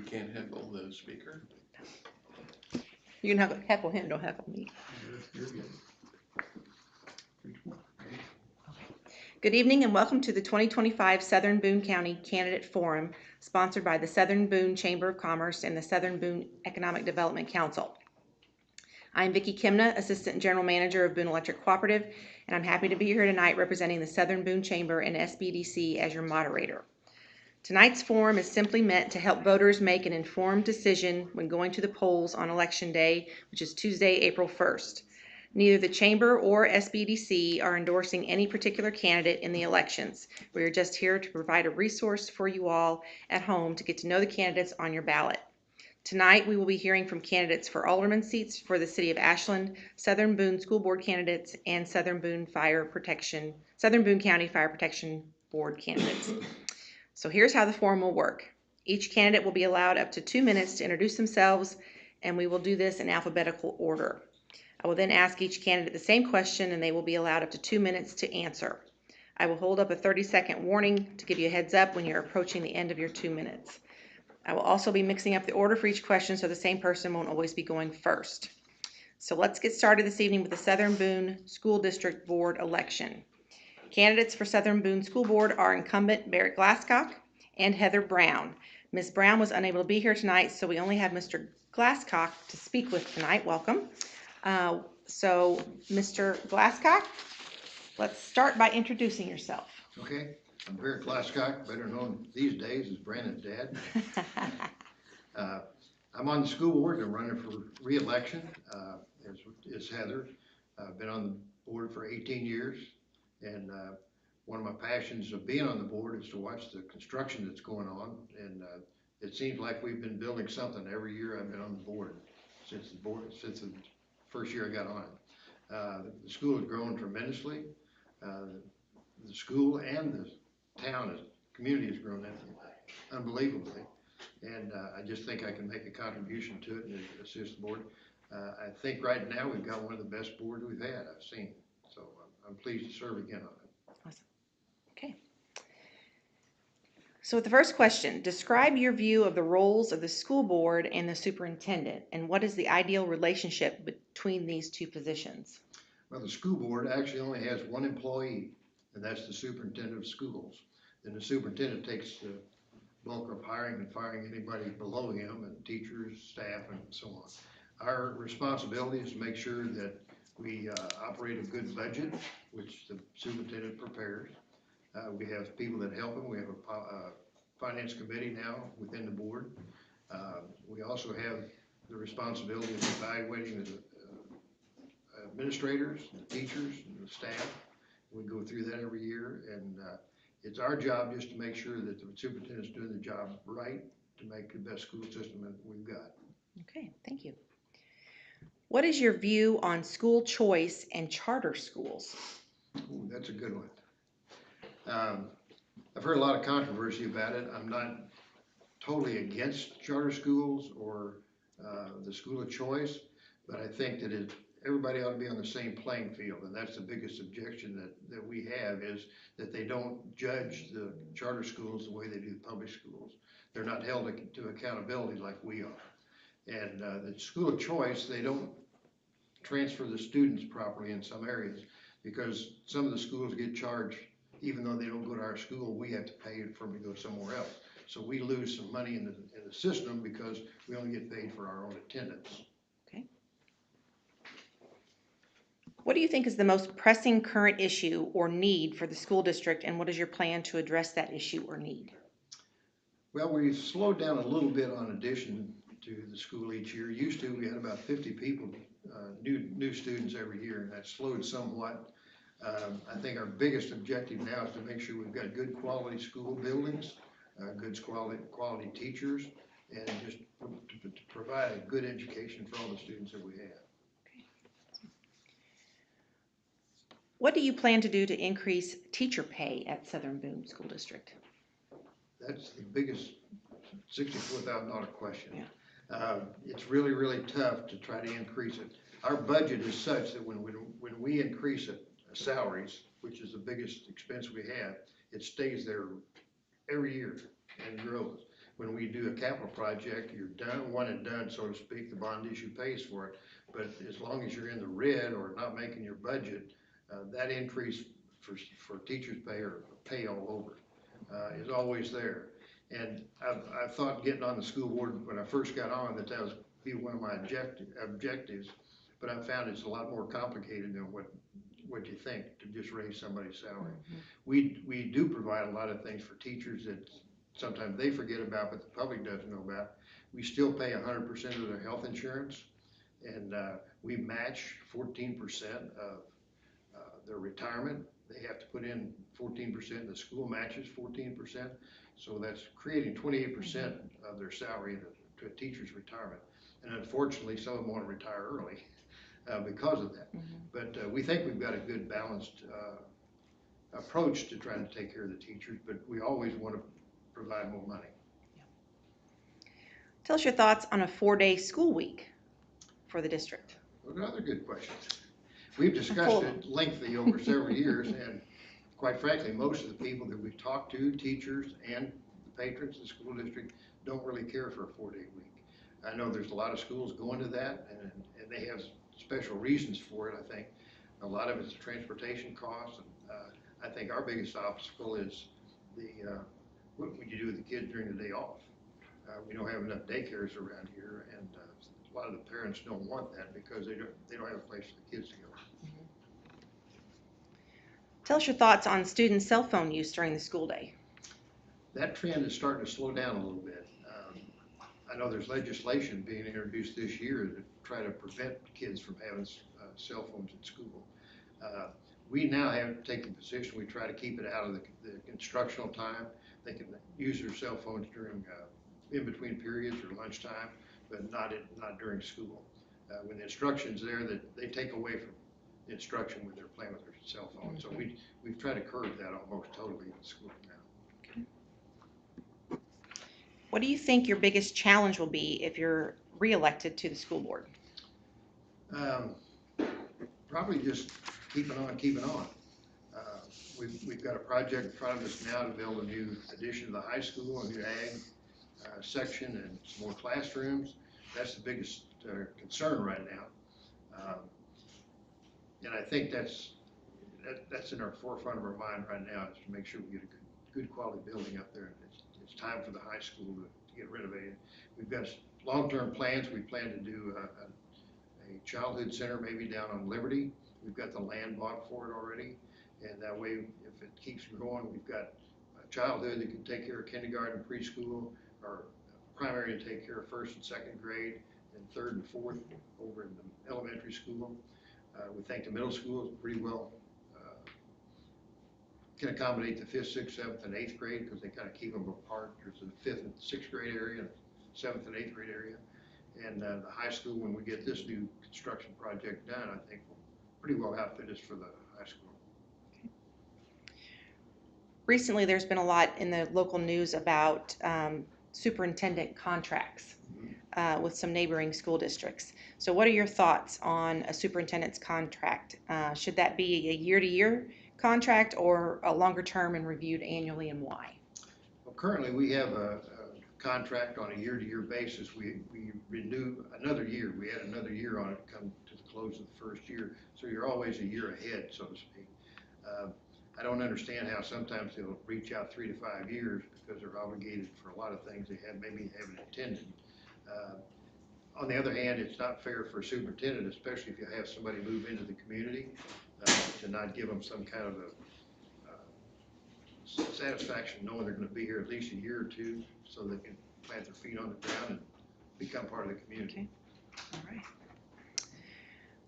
can't heckle the speaker. You can heckle him, don't heckle me. You're good. Good evening and welcome to the 2025 Southern Boone County Candidate Forum, sponsored by the Southern Boone Chamber of Commerce and the Southern Boone Economic Development Council. I'm Vicki Kimna, Assistant General Manager of Boone Electric Cooperative, and I'm happy to be here tonight representing the Southern Boone Chamber and SBEDC as your moderator. Tonight's forum is simply meant to help voters make an informed decision when going to the polls on Election Day, which is Tuesday, April 1st. Neither the Chamber or SBEDC are endorsing any particular candidate in the elections. We are just here to provide a resource for you all at home to get to know the candidates on your ballot. Tonight, we will be hearing from candidates for Alderman seats for the City of Ashland, Southern Boone School Board candidates, and Southern Boone County Fire Protection Board candidates. So here's how the forum will work. Each candidate will be allowed up to 2 minutes to introduce themselves, and we will do this in alphabetical order. I will then ask each candidate the same question, and they will be allowed up to 2 minutes to answer. I will hold up a 30-second warning to give you a heads up when you're approaching the end of your 2 minutes. I will also be mixing up the order for each question so the same person won't always be going first. So let's get started this evening with the Southern Boone School District Board election. Candidates for Southern Boone School Board are incumbent Barrett Glasscock and Heather Brown. Ms. Brown was unable to be here tonight, so we only have Mr. Glasscock to speak with tonight. Welcome. So Mr. Glasscock, let's start by introducing yourself. Okay, I'm Barrett Glasscock, better known these days as Brandon's dad. I'm on the school board and I'm running for re-election, as Heather. I've been on the board for 18 years. And one of my passions of being on the board is to watch the construction that's going on. And it seems like we've been building something every year I've been on the board since the first year I got on it. The school has grown tremendously. The school and the town, community has grown unbelievably. And I just think I can make a contribution to it and assist the board. I think right now we've got one of the best boards we've had I've seen. So I'm pleased to serve again on it. Awesome. Okay. So with the first question, describe your view of the roles of the school board and the superintendent, and what is the ideal relationship between these two positions? Well, the school board actually only has one employee, and that's the superintendent of schools. Then the superintendent takes the bulk of hiring and firing anybody below him, and teachers, staff, and so on. Our responsibility is to make sure that we operate a good budget, which the superintendent prepares. We have people that help him. We have a finance committee now within the board. We also have the responsibility of evaluating the administrators, the teachers, and the staff. We go through that every year, and it's our job just to make sure that the superintendent's doing the job right to make the best school system that we've got. Okay, thank you. What is your view on school choice and charter schools? Ooh, that's a good one. I've heard a lot of controversy about it. I'm not totally against charter schools or the school of choice, but I think that everybody ought to be on the same playing field, and that's the biggest objection that we have, is that they don't judge the charter schools the way they do the public schools. They're not held to accountability like we are. And the school of choice, they don't transfer the students properly in some areas, because some of the schools get charged, even though they don't go to our school, we have to pay for them to go somewhere else. So we lose some money in the system because we only get paid for our own attendance. Okay. What do you think is the most pressing current issue or need for the school district, and what is your plan to address that issue or need? Well, we've slowed down a little bit on addition to the school each year. Used to, we had about 50 people, new students every year, and that slowed somewhat. I think our biggest objective now is to make sure we've got good quality school buildings, good quality teachers, and just to provide a good education for all the students that we have. Okay. What do you plan to do to increase teacher pay at Southern Boone School District? That's the biggest $64,000 question. Yeah. It's really, really tough to try to increase it. Our budget is such that when we increase it, salaries, which is the biggest expense we have, it stays there every year and grows. when we do a capital project, you're done, one and done, so to speak, the bond issue pays for it. But as long as you're in the red or not making your budget, that increase for teachers' pay or pay all over is always there. And I thought getting on the school board when I first got on that was be one of my objectives, but I found it's a lot more complicated than what you think to just raise somebody's salary. We do provide a lot of things for teachers that sometimes they forget about, but the public doesn't know about. We still pay 100% of their health insurance, and we match 14% of their retirement. They have to put in 14%, the school matches 14%, so that's creating 28% of their salary to a teacher's retirement. And unfortunately, some of them want to retire early because of that. But we think we've got a good balanced approach to trying to take care of the teachers, but we always want to provide more money. Tell us your thoughts on a 4-day school week for the district. Well, another good question. We've discussed it lengthy over several years, and quite frankly, most of the people that we've talked to, teachers and the patrons of the school district, don't really care for a 4-day week. I know there's a lot of schools going to that, and they have special reasons for it, I think. A lot of it's transportation costs. I think our biggest obstacle is what would you do with the kids during the day off? We don't have enough daycares around here, and a lot of the parents don't want that because they don't have a place for the kids to go. Tell us your thoughts on student cell phone use during the school day. That trend is starting to slow down a little bit. I know there's legislation being introduced this year to try to prevent kids from having cell phones at school. We now have taken the position, we try to keep it out of the instructional time. They can use their cell phones during in between periods or lunchtime, but not during school. When the instruction's there, that they take away from the instruction when they're playing with their cell phone. So we've tried to curb that almost totally in school now. What do you think your biggest challenge will be if you're reelected to the school board? Probably just keeping on. We've got a project in front of us now to build a new addition to the high school, a new ag section, and some more classrooms. That's the biggest concern right now. And I think that's in our forefront of our mind right now, is to make sure we get a good quality building up there. It's time for the high school to get renovated. We've got long-term plans. We plan to do a childhood center maybe down on Liberty. We've got the land bought for it already, and that way, if it keeps going, we've got a childhood that can take care of kindergarten, preschool, or primary to take care of 1st and 2nd grade, and 3rd and 4th over in the elementary school. We think the middle school is pretty well can accommodate the 5th, 6th, 7th, and 8th grade, because they kind of keep them apart. There's a 5th and 6th grade area, and 7th and 8th grade area. And the high school, when we get this new construction project done, I think will pretty well outfit us for the high school. Recently, there's been a lot in the local news about superintendent contracts with some neighboring school districts. So what are your thoughts on a superintendent's contract? Should that be a year-to-year contract or a longer term and reviewed annually, and why? Well, currently we have a contract on a year-to-year basis. We renew another year. We had another year on it come to the close of the first year. So you're always a year ahead, so to speak. I don't understand how sometimes they'll reach out 3 to 5 years because they're obligated for a lot of things they maybe haven't intended. On the other hand, it's not fair for a superintendent, especially if you have somebody move into the community, to not give them some kind of a satisfaction knowing they're going to be here at least a year or two so they can plant their feet on the ground and become part of the community. Okay. All right.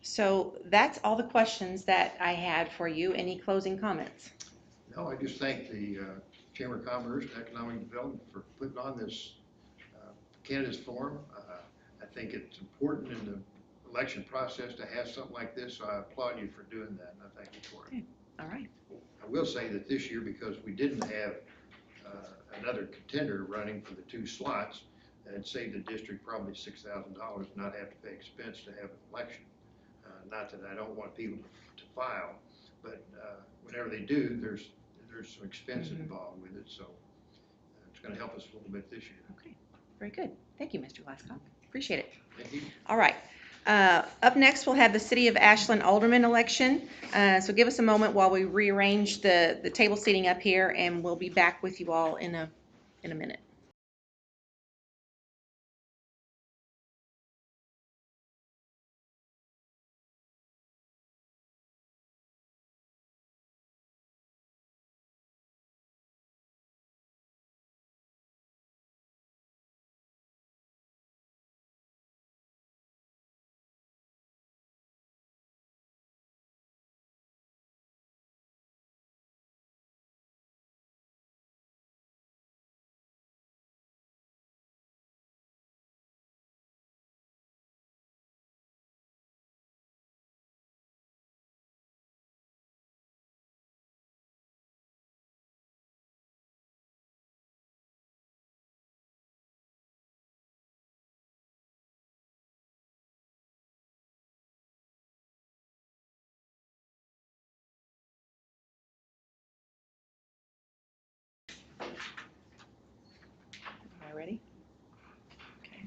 So that's all the questions that I had for you. Any closing comments? No, I just thank the Chamber of Commerce and Economic Development for putting on this candidates forum. I think it's important in the election process to have something like this, so I applaud you for doing that, and I thank you for it. Okay. All right. I will say that this year, because we didn't have another contender running for the 2 slots, it saved the district probably $6,000 not have to pay expense to have an election. Not that I don't want people to file, but whenever they do, there's some expense involved with it. So it's gonna help us a little bit this year. Okay, very good. Thank you, Mr. Glasscock. Appreciate it. Thank you. All right. Up next, we'll have the City of Ashland Alderman election. So give us a moment while we rearrange the table seating up here, and we'll be back with you all in a minute. All right, ready? Okay.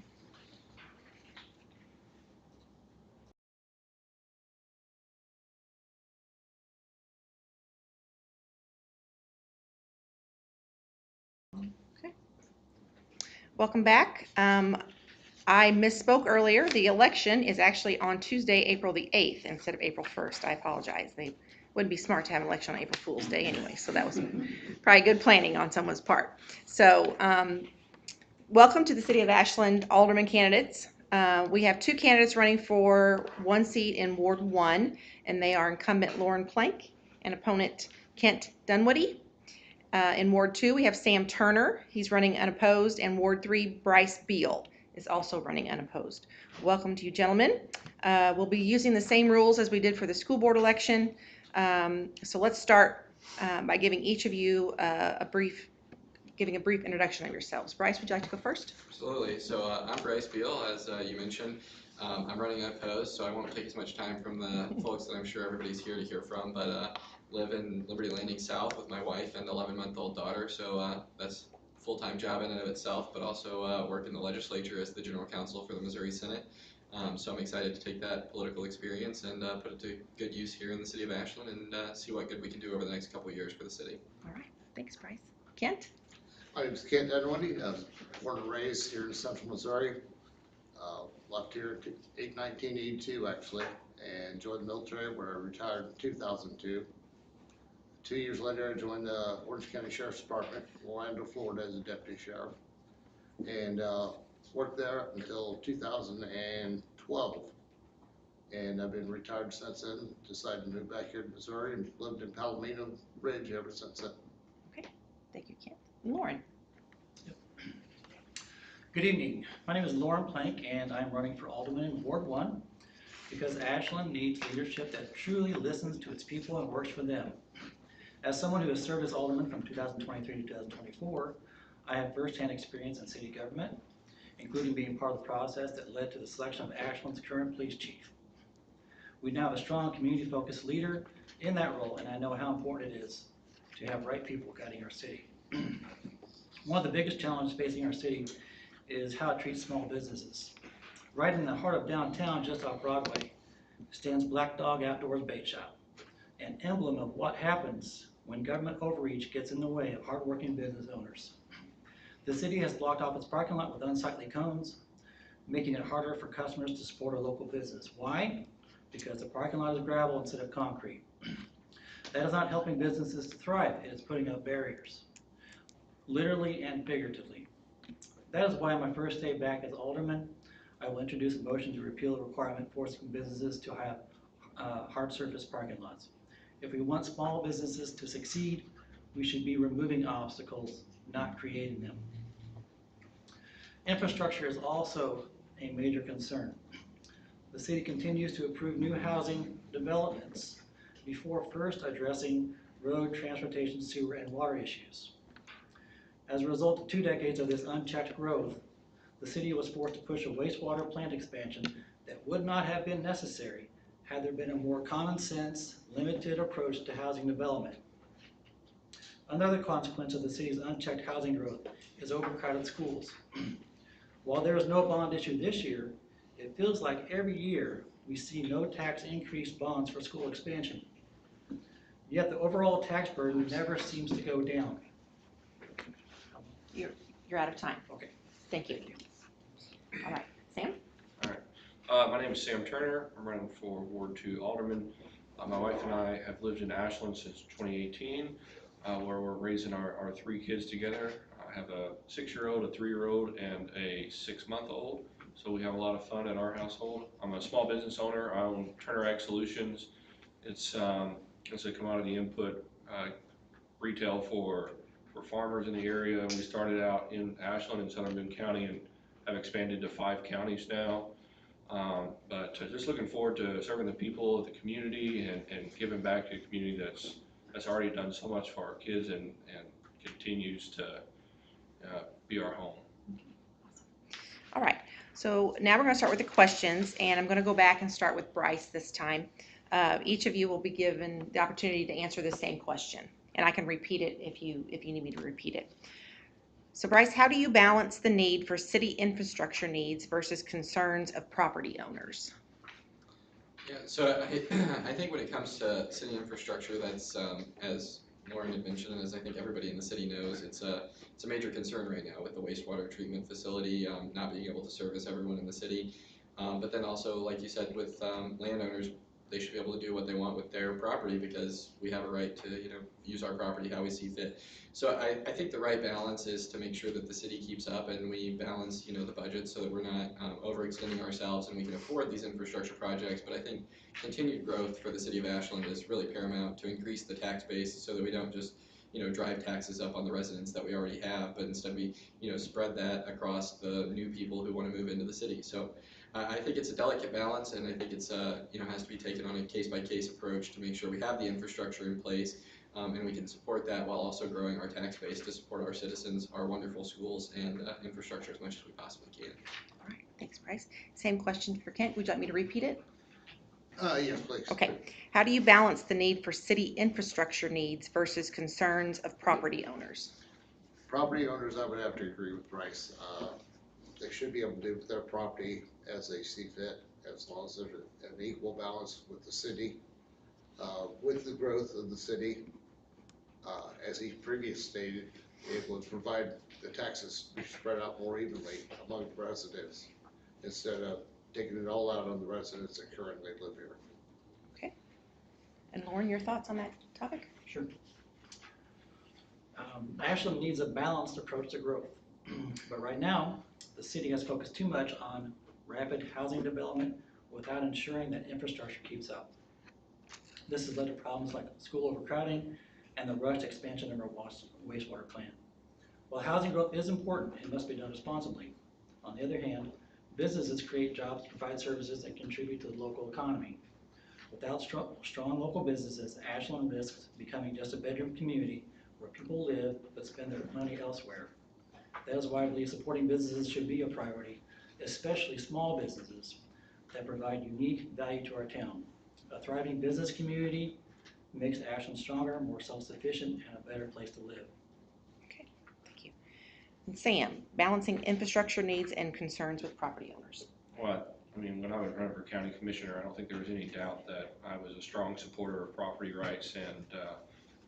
Okay. Welcome back. I misspoke earlier. The election is actually on Tuesday, April the 8th instead of April 1st. I apologize. They wouldn't be smart to have an election on April Fool's Day anyway, so that was probably good planning on someone's part. So welcome to the City of Ashland Alderman candidates. We have two candidates running for one seat in Ward 1, and they are incumbent Lauren Plank and opponent Kent Dunwoody. In Ward 2, we have Sam Turner. He's running unopposed, and Ward 3, Bryce Beal is also running unopposed. Welcome to you, gentlemen. We'll be using the same rules as we did for the school board election. So let's start by giving each of you a brief introduction of yourselves. Bryce, would you like to go first? Absolutely. So I'm Bryce Beal, as you mentioned. I'm running unopposed, so I won't take as much time from the folks that I'm sure everybody's here to hear from, but live in Liberty Landing South with my wife and 11-month-old daughter, so that's a full-time job in and of itself, but also work in the legislature as the general counsel for the Missouri Senate. So I'm excited to take that political experience and put it to good use here in the city of Ashland and see what good we can do over the next couple of years for the city. All right. Thanks, Bryce. Kent? My name is Kent Dunwoody. I was born and raised here in central Missouri. Left here in 1982 actually, and joined the military where I retired in 2002. 2 years later, I joined the Orange County Sheriff's Department in Orlando, Florida as a deputy sheriff, and worked there up until 2012. And I've been retired since then. Decided to move back here to Missouri and lived in Palomino Ridge ever since then. Okay. Thank you, Kent. Lauren? Good evening. My name is Lauren Plank, and I'm running for Alderman in Ward 1 because Ashland needs leadership that truly listens to its people and works for them. As someone who has served as Alderman from 2023 to 2024, I have firsthand experience in city government, including being part of the process that led to the selection of Ashland's current police chief. We now have a strong community-focused leader in that role, and I know how important it is to have right people guiding our city. One of the biggest challenges facing our city is how it treats small businesses. Right in the heart of downtown, just off Broadway, stands Black Dog Outdoors Bait Shop, an emblem of what happens when government overreach gets in the way of hardworking business owners. The city has blocked off its parking lot with unsightly cones, making it harder for customers to support a local business. Why? Because the parking lot is gravel instead of concrete. That is not helping businesses to thrive. It is putting up barriers, literally and figuratively. That is why on my first day back as Alderman, I will introduce a motion to repeal the requirement forcing businesses to have hard surface parking lots. If we want small businesses to succeed, we should be removing obstacles, not creating them. Infrastructure is also a major concern. The city continues to approve new housing developments before first addressing road, transportation, sewer, and water issues. As a result of 2 decades of this unchecked growth, the city was forced to push a wastewater plant expansion that would not have been necessary had there been a more common sense, limited approach to housing development. Another consequence of the city's unchecked housing growth is overcrowded schools. While there is no bond issue this year, it feels like every year we see no tax increase bonds for school expansion. Yet the overall tax burden never seems to go down. You're out of time. Okay. Thank you. All right, Sam? My name is Sam Turner. I'm running for Ward 2 Alderman. My wife and I have lived in Ashland since 2018, where we're raising our 3 kids together. I have a 6-year-old, a 3-year-old, and a 6-month-old. So we have a lot of fun at our household. I'm a small business owner. I own Turner Ag Solutions. It's a commodity input retail for farmers in the area. We started out in Ashland and Southern Boone County and have expanded to 5 counties now. But just looking forward to serving the people of the community and giving back to a community that's already done so much for our kids and continues to be our home. All right, so now we're going to start with the questions, and I'm going to go back and start with Bryce this time. Each of you will be given the opportunity to answer the same question, and I can repeat it if you need me to repeat it. So Bryce, how do you balance the need for city infrastructure needs versus concerns of property owners? Yeah, so I think when it comes to city infrastructure, that's, as Lauren had mentioned, and as I think everybody in the city knows, it's a major concern right now with the wastewater treatment facility not being able to service everyone in the city. But then also, like you said, with landowners, they should be able to do what they want with their property because we have a right to, use our property how we see fit. So I think the right balance is to make sure that the city keeps up and we balance, the budget so that we're not overextending ourselves and we can afford these infrastructure projects. But I think continued growth for the city of Ashland is really paramount to increase the tax base so that we don't just, drive taxes up on the residents that we already have, but instead we, spread that across the new people who want to move into the city. So I think it's a delicate balance, and I think it's has to be taken on a case-by-case approach to make sure we have the infrastructure in place, and we can support that while also growing our tax base to support our citizens, our wonderful schools, and infrastructure as much as we possibly can. All right, thanks, Bryce. Same question for Kent. Would you like me to repeat it? Yes, please. Okay. How do you balance the need for city infrastructure needs versus concerns of property owners? Property owners, I would have to agree with Bryce. They should be able to do with their property as they see fit, as long as there's an equal balance with the city. With the growth of the city, as he previously stated, it would provide the taxes spread out more evenly among the residents instead of taking it all out on the residents that currently live here. Okay. And Lauren, your thoughts on that topic? Sure. Ashland needs a balanced approach to growth. But right now, the city has focused too much on rapid housing development without ensuring that infrastructure keeps up. This has led to problems like school overcrowding and the rushed expansion of our wastewater plant. While housing growth is important, it must be done responsibly. On the other hand, businesses create jobs, provide services, and contribute to the local economy. Without strong local businesses, Ashland risks becoming just a bedroom community where people live but spend their money elsewhere. That is why I believe supporting businesses should be a priority, especially small businesses that provide unique value to our town. A thriving business community makes Ashland stronger, more self-sufficient, and a better place to live. Okay, thank you. And Sam, balancing infrastructure needs and concerns with property owners. Well, when I was running for county commissioner, I don't think there was any doubt that I was a strong supporter of property rights, and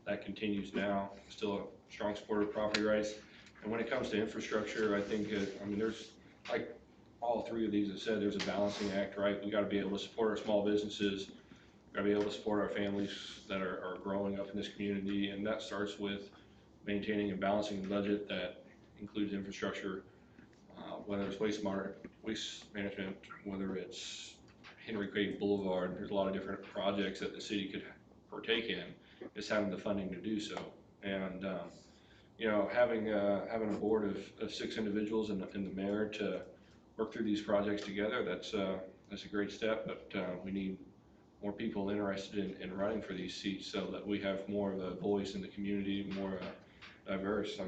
that continues now. Still a strong supporter of property rights. And when it comes to infrastructure, I think, there's, like all 3 of these have said, there's a balancing act, right? We got to be able to support our small businesses, got to be able to support our families that are growing up in this community, and that starts with maintaining and balancing the budget that includes infrastructure, whether it's waste management, whether it's Henry Craig Boulevard. There's a lot of different projects that the city could partake in. It's having the funding to do so, and having a board of 6 individuals and the mayor to work through these projects together, that's a great step. But we need more people interested in running for these seats so that we have more of a voice in the community, more diverse.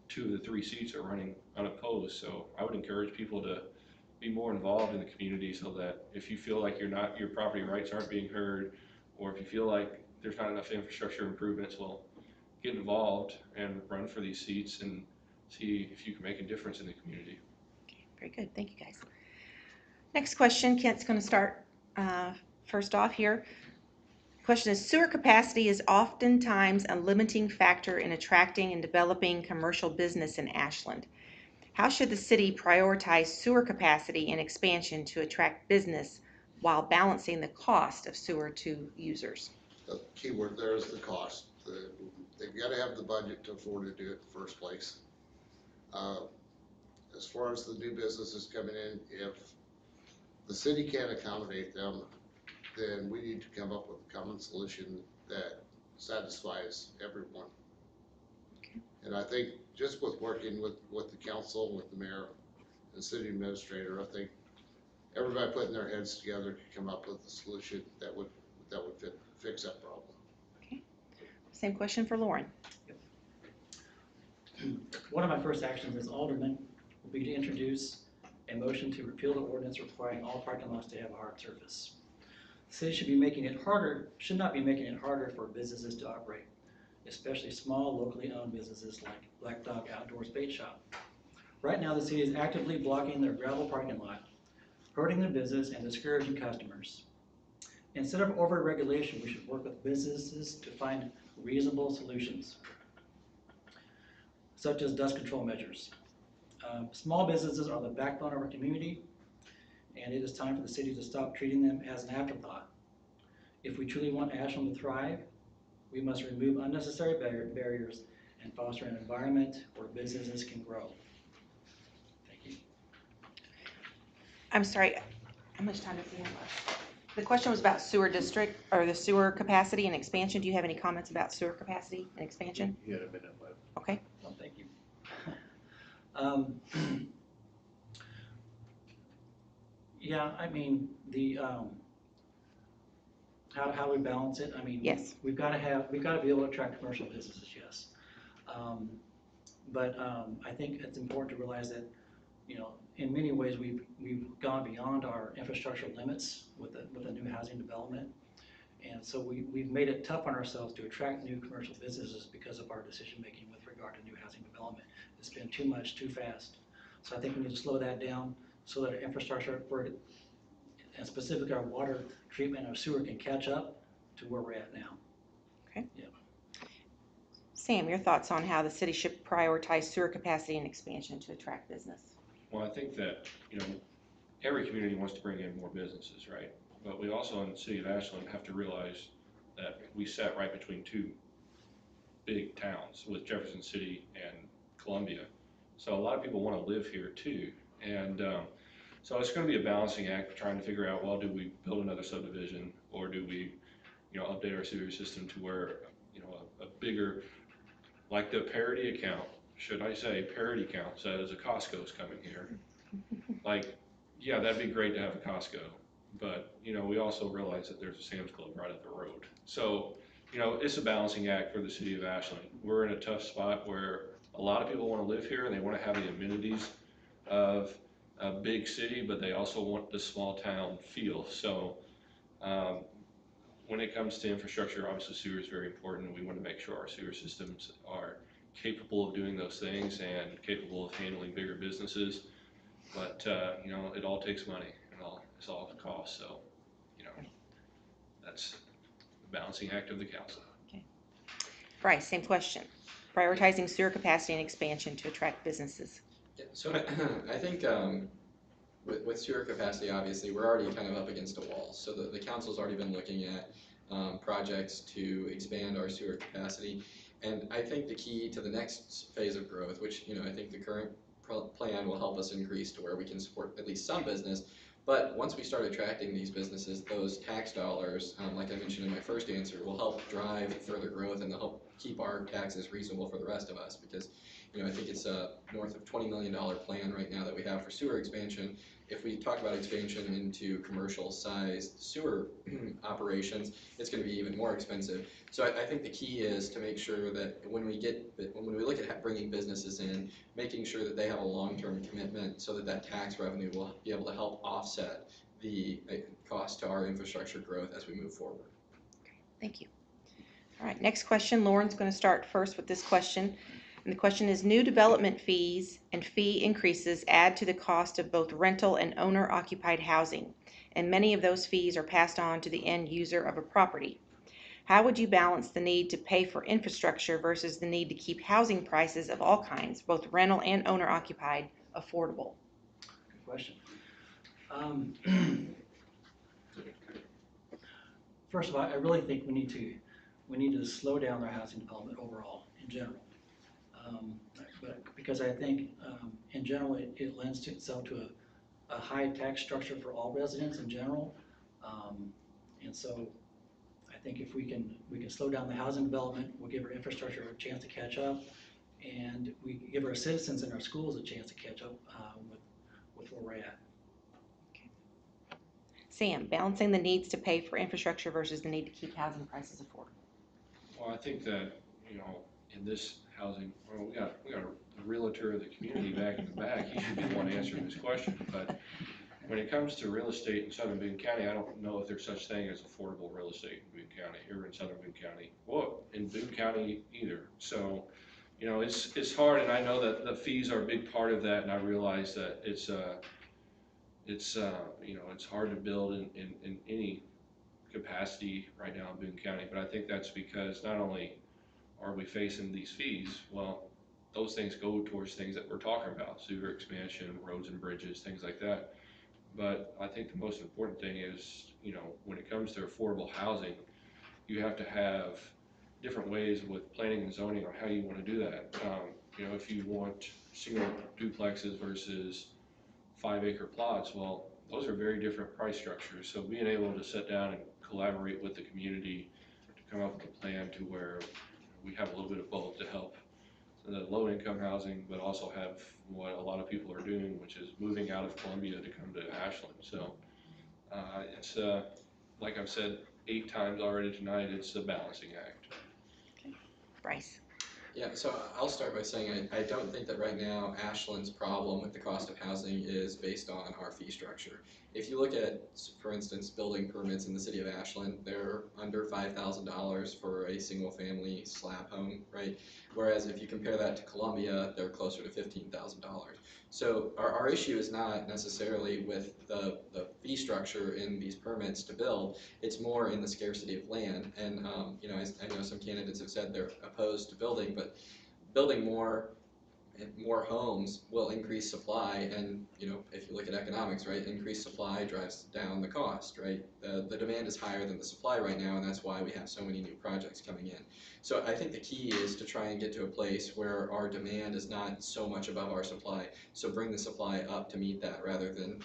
2 of the 3 seats are running unopposed, so I would encourage people to be more involved in the community so that if you feel like your property rights aren't being heard, or if you feel like there's not enough infrastructure improvements, well, get involved and run for these seats and see if you can make a difference in the community. Very good, thank you guys. Next question, Kent's gonna start first off here. Question is, sewer capacity is oftentimes a limiting factor in attracting and developing commercial business in Ashland. How should the city prioritize sewer capacity and expansion to attract business while balancing the cost of sewer to users? The key word there is the cost. They've got to have the budget to afford to do it in the first place. As far as the new businesses coming in, if the city can't accommodate them, then we need to come up with a common solution that satisfies everyone. Okay. And I think just with working with the council, with the mayor and city administrator, I think everybody putting their heads together can come up with a solution that would fix that problem. Okay. Same question for Lauren. One of my first actions as alderman will be to introduce a motion to repeal the ordinance requiring all parking lots to have a hard surface. The city should not be making it harder for businesses to operate, especially small, locally owned businesses like Black Dog Outdoors Bait Shop. Right now, the city is actively blocking their gravel parking lot, hurting their business and discouraging customers. Instead of over-regulation, we should work with businesses to find reasonable solutions, such as dust control measures. Small businesses are the backbone of our community, and it is time for the city to stop treating them as an afterthought. If we truly want Ashland to thrive, we must remove unnecessary barriers and foster an environment where businesses can grow. Thank you. I'm sorry, how much time does he have left? The question was about sewer district, or the sewer capacity and expansion. Do you have any comments about sewer capacity and expansion? You had a minute left. Okay. Well, thank you. Yeah, I mean, how we balance it, I mean, Yes. we've got to be able to attract commercial businesses, yes. But I think it's important to realize that, in many ways, we've gone beyond our infrastructure limits with the new housing development. And so we've made it tough on ourselves to attract new commercial businesses because of our decision-making with regard to new housing development. It's been too much, too fast. So I think we need to slow that down so that our infrastructure, and specifically our water treatment and our sewer, can catch up to where we're at now. Okay. Yeah. Sam, your thoughts on how the city should prioritize sewer capacity and expansion to attract business? Well, I think that, every community wants to bring in more businesses, right? But we also in the city of Ashland have to realize that we sat right between two big towns with Jefferson City and Columbia. So a lot of people want to live here too. And so it's going to be a balancing act trying to figure out, well, do we build another subdivision, or do we, update our sewer system to where, a bigger, like the parity account, should I say parity count says a Costco's coming here. Like, yeah, that'd be great to have a Costco, but, we also realize that there's a Sam's Club right up the road. So, it's a balancing act for the city of Ashland. We're in a tough spot where a lot of people want to live here and they want to have the amenities of a big city, but they also want the small town feel. So, when it comes to infrastructure, obviously sewer is very important. We want to make sure our sewer systems are capable of doing those things and capable of handling bigger businesses. But, it all takes money, and it's all a cost. So, that's the balancing act of the council. Okay. Bryce, same question. Prioritizing sewer capacity and expansion to attract businesses. Yeah, so I think with sewer capacity, obviously, we're already kind of up against a wall. So the council's already been looking at projects to expand our sewer capacity. And I think the key to the next phase of growth, which, I think the current plan will help us increase to where we can support at least some business. But once we start attracting these businesses, those tax dollars, like I mentioned in my first answer, will help drive further growth and help keep our taxes reasonable for the rest of us. Because, I think it's a north of $20 million plan right now that we have for sewer expansion. If we talk about expansion into commercial-sized sewer operations, it's going to be even more expensive. So I think the key is to make sure that when we look at bringing businesses in, making sure that they have a long-term commitment so that tax revenue will be able to help offset the cost to our infrastructure growth as we move forward. Thank you. All right, next question. Lauren's going to start first with this question. And the question is, new development fees and fee increases add to the cost of both rental and owner-occupied housing, and many of those fees are passed on to the end user of a property. How would you balance the need to pay for infrastructure versus the need to keep housing prices of all kinds, both rental and owner-occupied, affordable? Good question. First of all, I really think we need to slow down our housing development overall, in general. But because I think, in general, it lends to itself to a high tax structure for all residents in general. And so I think if we can slow down the housing development, we'll give our infrastructure a chance to catch up, and we give our citizens and our schools a chance to catch up with where we're at. Sam, balancing the needs to pay for infrastructure versus the need to keep housing prices affordable. Well, I think that, in this housing, well, we got a realtor of the community back in the back. He should be the one answering this question. But when it comes to real estate in southern Boone County, I don't know if there's such thing as affordable real estate in Boone County, or in southern Boone County. Well, in Boone County either. So, it's hard, and I know that the fees are a big part of that, and I realize that it's hard to build in any capacity right now in Boone County. But I think that's because not only are we facing these fees, well, those things go towards things that we're talking about, sewer expansion, roads and bridges, things like that. But I think the most important thing is, when it comes to affordable housing, you have to have different ways with planning and zoning on how you want to do that. If you want single duplexes versus 5-acre plots, well, those are very different price structures. So being able to sit down and collaborate with the community to come up with a plan to where we have a little bit of both to help the low-income housing, but also have what a lot of people are doing, which is moving out of Columbia to come to Ashland. So it's like I've said 8 times already tonight, it's a balancing act. Okay. Bryce. Yeah, so I'll start by saying I don't think that right now Ashland's problem with the cost of housing is based on our fee structure. If you look at, for instance, building permits in the city of Ashland, they're under $5,000 for a single family slab home, right? Whereas if you compare that to Columbia, they're closer to $15,000. So our issue is not necessarily with the fee structure in these permits to build, it's more in the scarcity of land. And I know some candidates have said they're opposed to building, but building more homes will increase supply, and if you look at economics, right, increased supply drives down the cost, right? The demand is higher than the supply right now, and that's why we have so many new projects coming in. So I think the key is to try and get to a place where our demand is not so much above our supply, so bring the supply up to meet that, rather than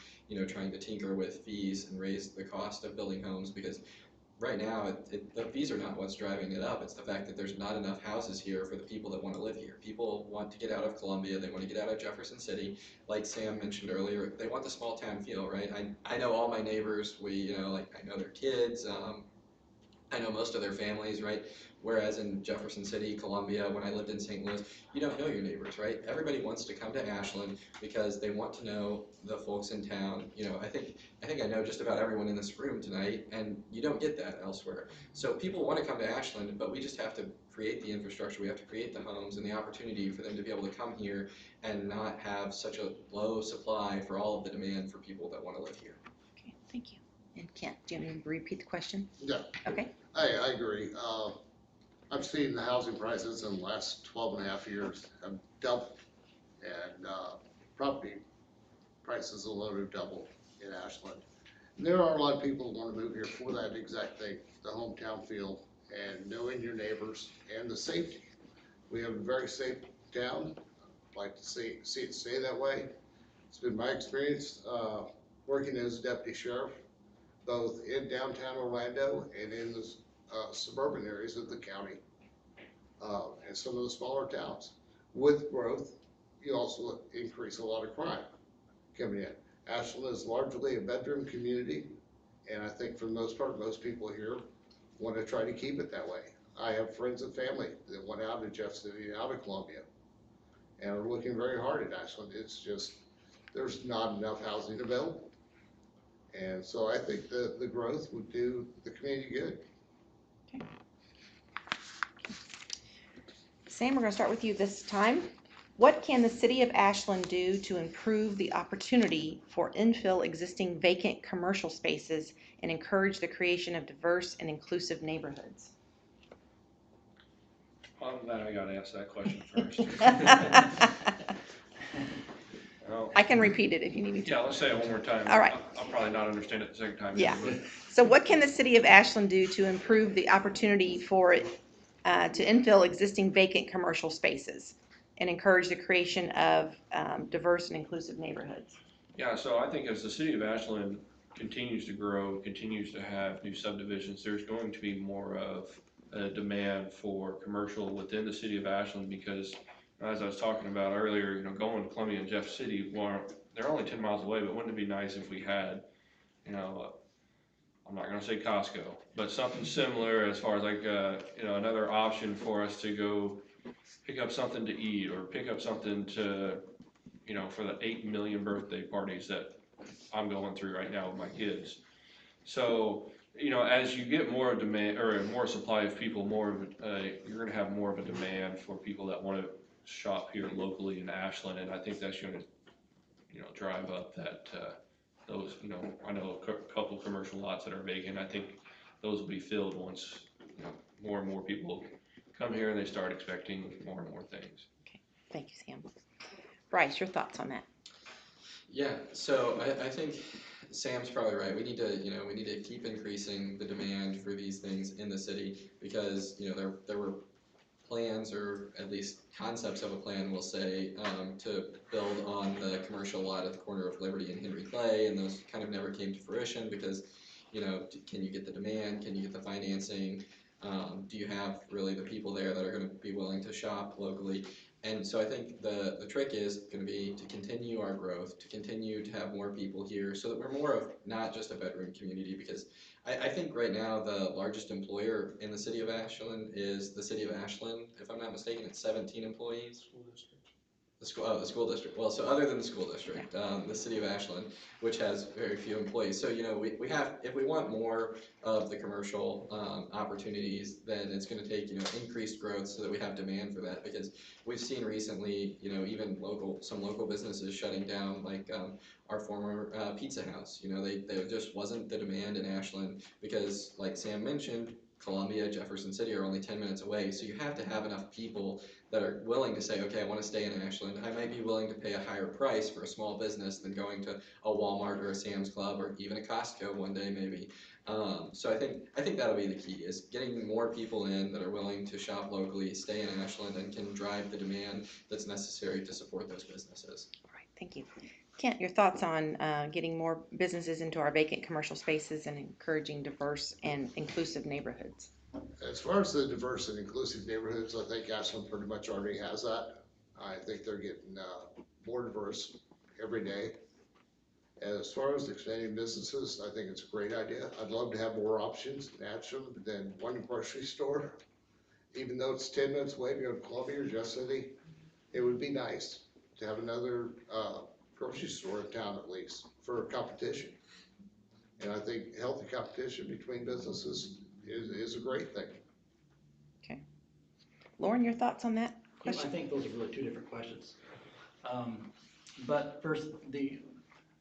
trying to tinker with fees and raise the cost of building homes, because right now, the fees are not what's driving it up. It's the fact that there's not enough houses here for the people that want to live here. People want to get out of Columbia. They want to get out of Jefferson City. Like Sam mentioned earlier, they want the small town feel, right? I know all my neighbors. I know their kids. I know most of their families, right? Whereas in Jefferson City, Columbia, when I lived in St. Louis, you don't know your neighbors, right? Everybody wants to come to Ashland because they want to know the folks in town. I think I know just about everyone in this room tonight, and you don't get that elsewhere. So people want to come to Ashland, but we just have to create the infrastructure. We have to create the homes and the opportunity for them to be able to come here and not have such a low supply for all of the demand for people that want to live here. Okay, thank you. And Kent, do you want me to repeat the question? Yeah. Okay. I agree. I've seen the housing prices in the last 12 and a half years have doubled, and property prices alone have doubled in Ashland. And there are a lot of people who want to move here for that exact thing, the hometown feel and knowing your neighbors and the safety. We have a very safe town. I'd like to see it stay that way. It's been my experience working as deputy sheriff, both in downtown Orlando and in the suburban areas of the county, and some of the smaller towns. With growth, you also increase a lot of crime coming in. Ashland is largely a bedroom community, and I think for the most part, most people here want to try to keep it that way. I have friends and family that went out of Jeff City and out of Columbia and are looking very hard at Ashland. It's just, there's not enough housing available. And so I think the growth would do the community good. Sam, we're going to start with you this time. What can the city of Ashland do to improve the opportunity for infill existing vacant commercial spaces and encourage the creation of diverse and inclusive neighborhoods? I'm glad I got to ask that question first. Well, I can repeat it if you need me to. yeah, let's say it one more time. All right. I'll probably not understand it the second time. Yeah. But So what can the city of Ashland do to improve the opportunity for it to infill existing vacant commercial spaces and encourage the creation of diverse and inclusive neighborhoods? yeah, so I think as the city of Ashland continues to grow, continues to have new subdivisions, there's going to be more of a demand for commercial within the city of Ashland because, as I was talking about earlier, going to Columbia and Jeff City, well, they're only 10 miles away, but wouldn't it be nice if we had, I'm not gonna say Costco, but something similar as far as like, another option for us to go pick up something to eat or pick up something to, for the 8 million birthday parties that I'm going through right now with my kids. So, as you get more demand or more supply of people, you're gonna have more of a demand for people that wanna shop here locally in Ashland, and I think that's gonna, drive up that, those, I know a couple commercial lots that are vacant. I think those will be filled once, more and more people come here and they start expecting more and more things. Thank you, Sam. Bryce, your thoughts on that? Yeah, so I think Sam's probably right. We need to keep increasing the demand for these things in the city because, there were plans, or at least concepts of a plan, we'll say, to build on the commercial lot at the corner of Liberty and Henry Clay, and those kind of never came to fruition because, can you get the demand? Can you get the financing? Do you have really the people there that are going to be willing to shop locally? And so I think the trick is going to be to continue our growth, to continue to have more people here so that we're more of not just a bedroom community, because I think right now the largest employer in the city of Ashland is the city of Ashland. If I'm not mistaken, it's 17 employees. School district. The school district. Well, so other than the school district, the city of Ashland, which has very few employees. So, we have, if we want more of the commercial opportunities, then it's going to take, increased growth so that we have demand for that, because we've seen recently, even some local businesses shutting down, like our former pizza house. There just wasn't the demand in Ashland because, like Sam mentioned, Columbia, Jefferson City are only 10 minutes away, so you have to have enough people that are willing to say, okay, I want to stay in Ashland. I might be willing to pay a higher price for a small business than going to a Walmart or a Sam's Club or even a Costco one day maybe. So I think that'll be the key, is getting more people in that are willing to shop locally, stay in Ashland, and can drive the demand that's necessary to support those businesses. All right, thank you. Kent, your thoughts on getting more businesses into our vacant commercial spaces and encouraging diverse and inclusive neighborhoods? As far as the diverse and inclusive neighborhoods, I think Ashland pretty much already has that. I think they're getting more diverse every day. As far as expanding businesses, I think it's a great idea. I'd love to have more options in Ashland than one grocery store. Even though it's 10 minutes away to go to Columbia or Jeff City, it would be nice to have another grocery store in town at least for competition. And I think healthy competition between businesses is a great thing. Okay. Lauren, your thoughts on that I question? think those are really two different questions. But first, the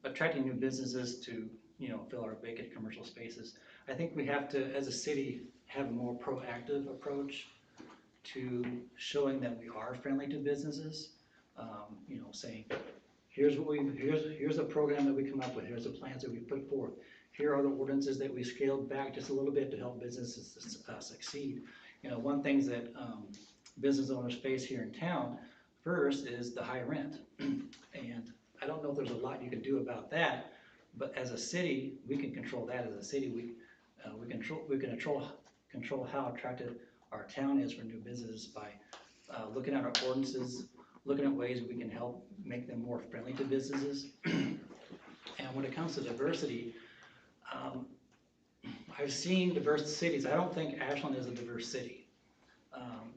attracting new businesses to, fill our vacant commercial spaces. I think we have to, as a city, have a more proactive approach to showing that we are friendly to businesses. Saying, here's a program that we come up with, here's the plans that we put forth. Here are the ordinances that we scaled back just a little bit to help businesses succeed. One thing that business owners face here in town first is the high rent. And I don't know if there's a lot you can do about that, but as a city, we can control that. As a city, we can control how attractive our town is for new businesses by looking at our ordinances, looking at ways we can help make them more friendly to businesses. And when it comes to diversity, I've seen diverse cities. I don't think Ashland is a diverse city.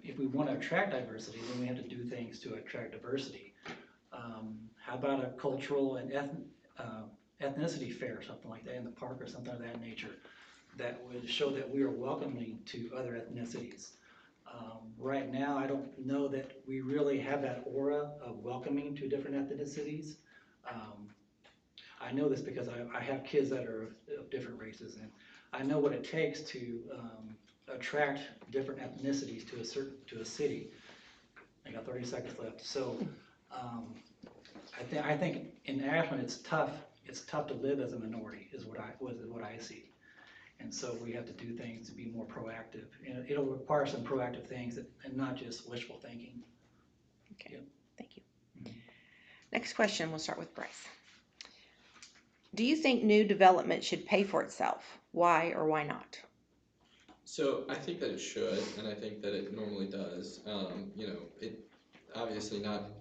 If we want to attract diversity, then we have to do things to attract diversity. How about a cultural and ethnicity fair, something like that in the park or something of that nature, that would show that we are welcoming to other ethnicities. Right now, I don't know that we really have that aura of welcoming to different ethnicities. I know this because I have kids that are of different races, and I know what it takes to attract different ethnicities to a city. I got 30 seconds left. So I think in Ashland it's tough to live as a minority is what I see. And so we have to do things to be more proactive. And it'll require some proactive things and not just wishful thinking. Okay, Yep. thank you. Next question, we'll start with Bryce. Do you think new development should pay for itself? Why or why not? So I think that it should, and I think that it normally does. It obviously not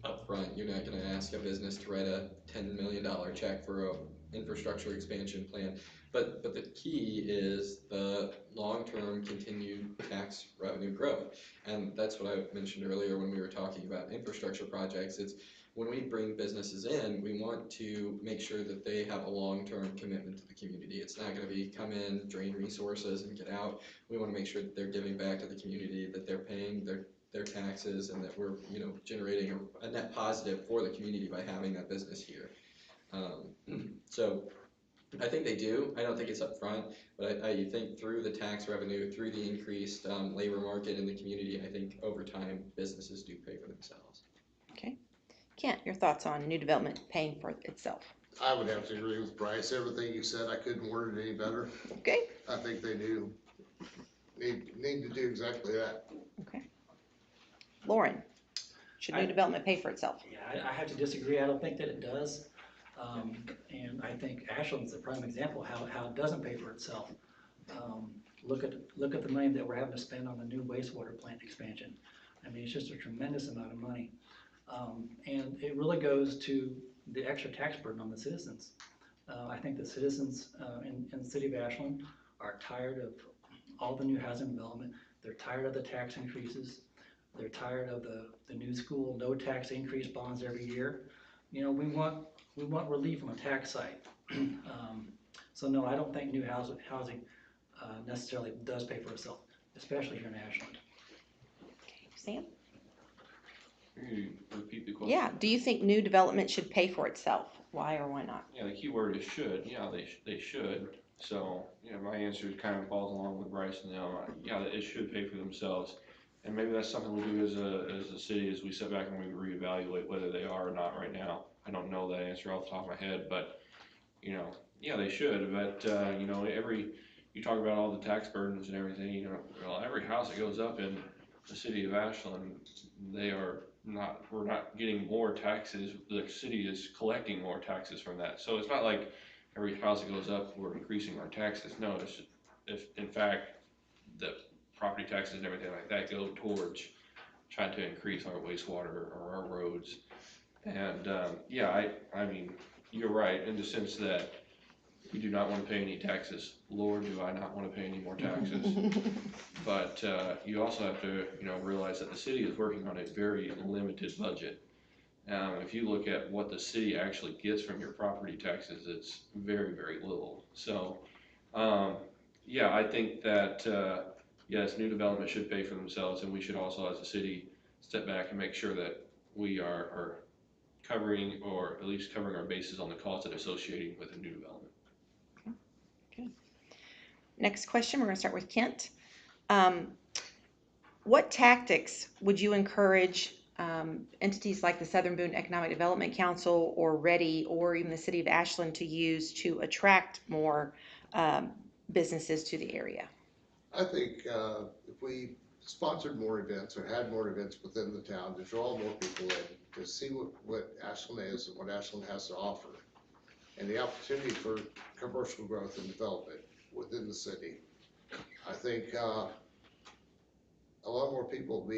upfront. You're not going to ask a business to write a $10 million check for a infrastructure expansion plan. But the key is the long-term continued tax revenue growth. And that's what I mentioned earlier when we were talking about infrastructure projects. It's when we bring businesses in, we want to make sure that they have a long-term commitment to the community. It's not going to be come in, drain resources, and get out. We want to make sure that they're giving back to the community, that they're paying their taxes, and that we're generating a net positive for the community by having that business here. So I think they do. I don't think it's up front, but I think through the tax revenue, through the increased labor market in the community, I think over time businesses do pay for themselves. Okay. Kent, your thoughts on new development paying for itself? I would have to agree with Bryce. Everything you said, I couldn't word it any better. Okay. I think they do need to do exactly that. Okay. Lauren, should new development pay for itself? Yeah, I have to disagree. I don't think that it does. And I think Ashland's a prime example how it doesn't pay for itself. Look at the money that we're having to spend on the new wastewater plant expansion. I mean, it's just a tremendous amount of money. And it really goes to the extra tax burden on the citizens. I think the citizens in the city of Ashland are tired of all the new housing development. They're tired of the tax increases. They're tired of the new school, no tax increase bonds every year. We want relief on the tax side. So no, I don't think new housing necessarily does pay for itself, especially here in Ashland. Okay. Sam? Can you repeat the question? Yeah. Do you think new development should pay for itself? Why or why not? Yeah, the key word is should. Yeah, they should. So, my answer kind of falls along with Bryce now. Yeah, it should pay for themselves. And maybe that's something we do as a city as we sit back and we reevaluate whether they are or not right now. I don't know that answer off the top of my head, but, yeah, they should. But, you talk about all the tax burdens and everything, every house that goes up in the city of Ashland, we're not getting more taxes. The city is collecting more taxes from that. So it's not like every house that goes up, we're increasing our taxes. No, it's just, if in fact, the property taxes and everything like that go towards trying to increase our wastewater or our roads. And, I mean, you're right in the sense that we do not want to pay any taxes. Lord, do I not want to pay any more taxes. But you also have to, realize that the city is working on a very limited budget. If you look at what the city actually gets from your property taxes, it's very, very little. So, I think that, yes, new development should pay for themselves, and we should also, as a city, step back and make sure that we are covering, or at least covering our bases on the cost of associating with a new development. Next question, we're going to start with Kent. What tactics would you encourage entities like the Southern Boone Economic Development Council or READY or even the city of Ashland to use to attract more businesses to the area? I think if we sponsored more events or had more events within the town to draw more people in to see what Ashland is and what Ashland has to offer, and the opportunity for commercial growth and development within the city, I think a lot more people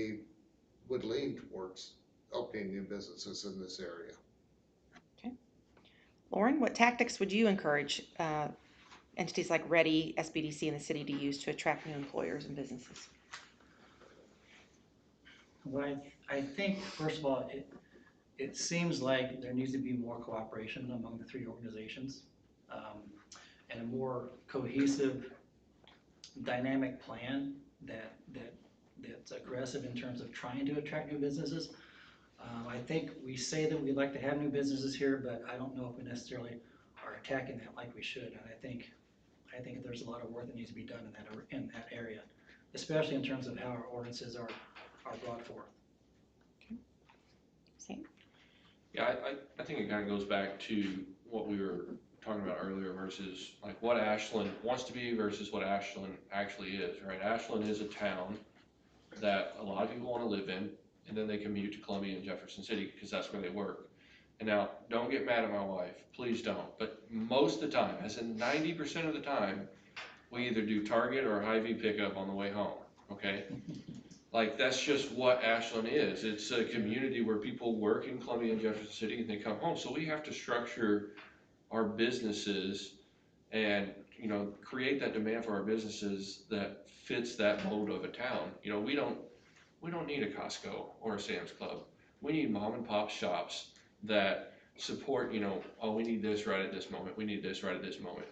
would lean towards opening new businesses in this area. Okay. Lauren, what tactics would you encourage entities like READY, SBEDC, and the city to use to attract new employers and businesses? Well, I think, first of all, it seems like there needs to be more cooperation among the three organizations and a more cohesive, dynamic plan that that's aggressive in terms of trying to attract new businesses. I think we say that we'd like to have new businesses here, but I don't know if we necessarily are attacking that like we should. And I think there's a lot of work that needs to be done in that area, especially in terms of how our ordinances are brought forth. Sam? Yeah, I think it kind of goes back to what we were talking about earlier versus like what Ashland wants to be versus what Ashland actually is, right? Ashland is a town that a lot of people want to live in, and then they commute to Columbia and Jefferson City because that's where they work. And now, don't get mad at my wife, please don't, but most of the time, as in 90% of the time, we either do Target or Hy-Vee pickup on the way home, okay? Like, that's just what Ashland is. It's a community where people work in Columbia and Jefferson City and they come home. So we have to structure our businesses and, you know, create that demand for our businesses that fits that mode of a town. You know, we don't need a Costco or a Sam's Club. We need mom and pop shops that support, you know, oh, we need this right at this moment. We need this right at this moment.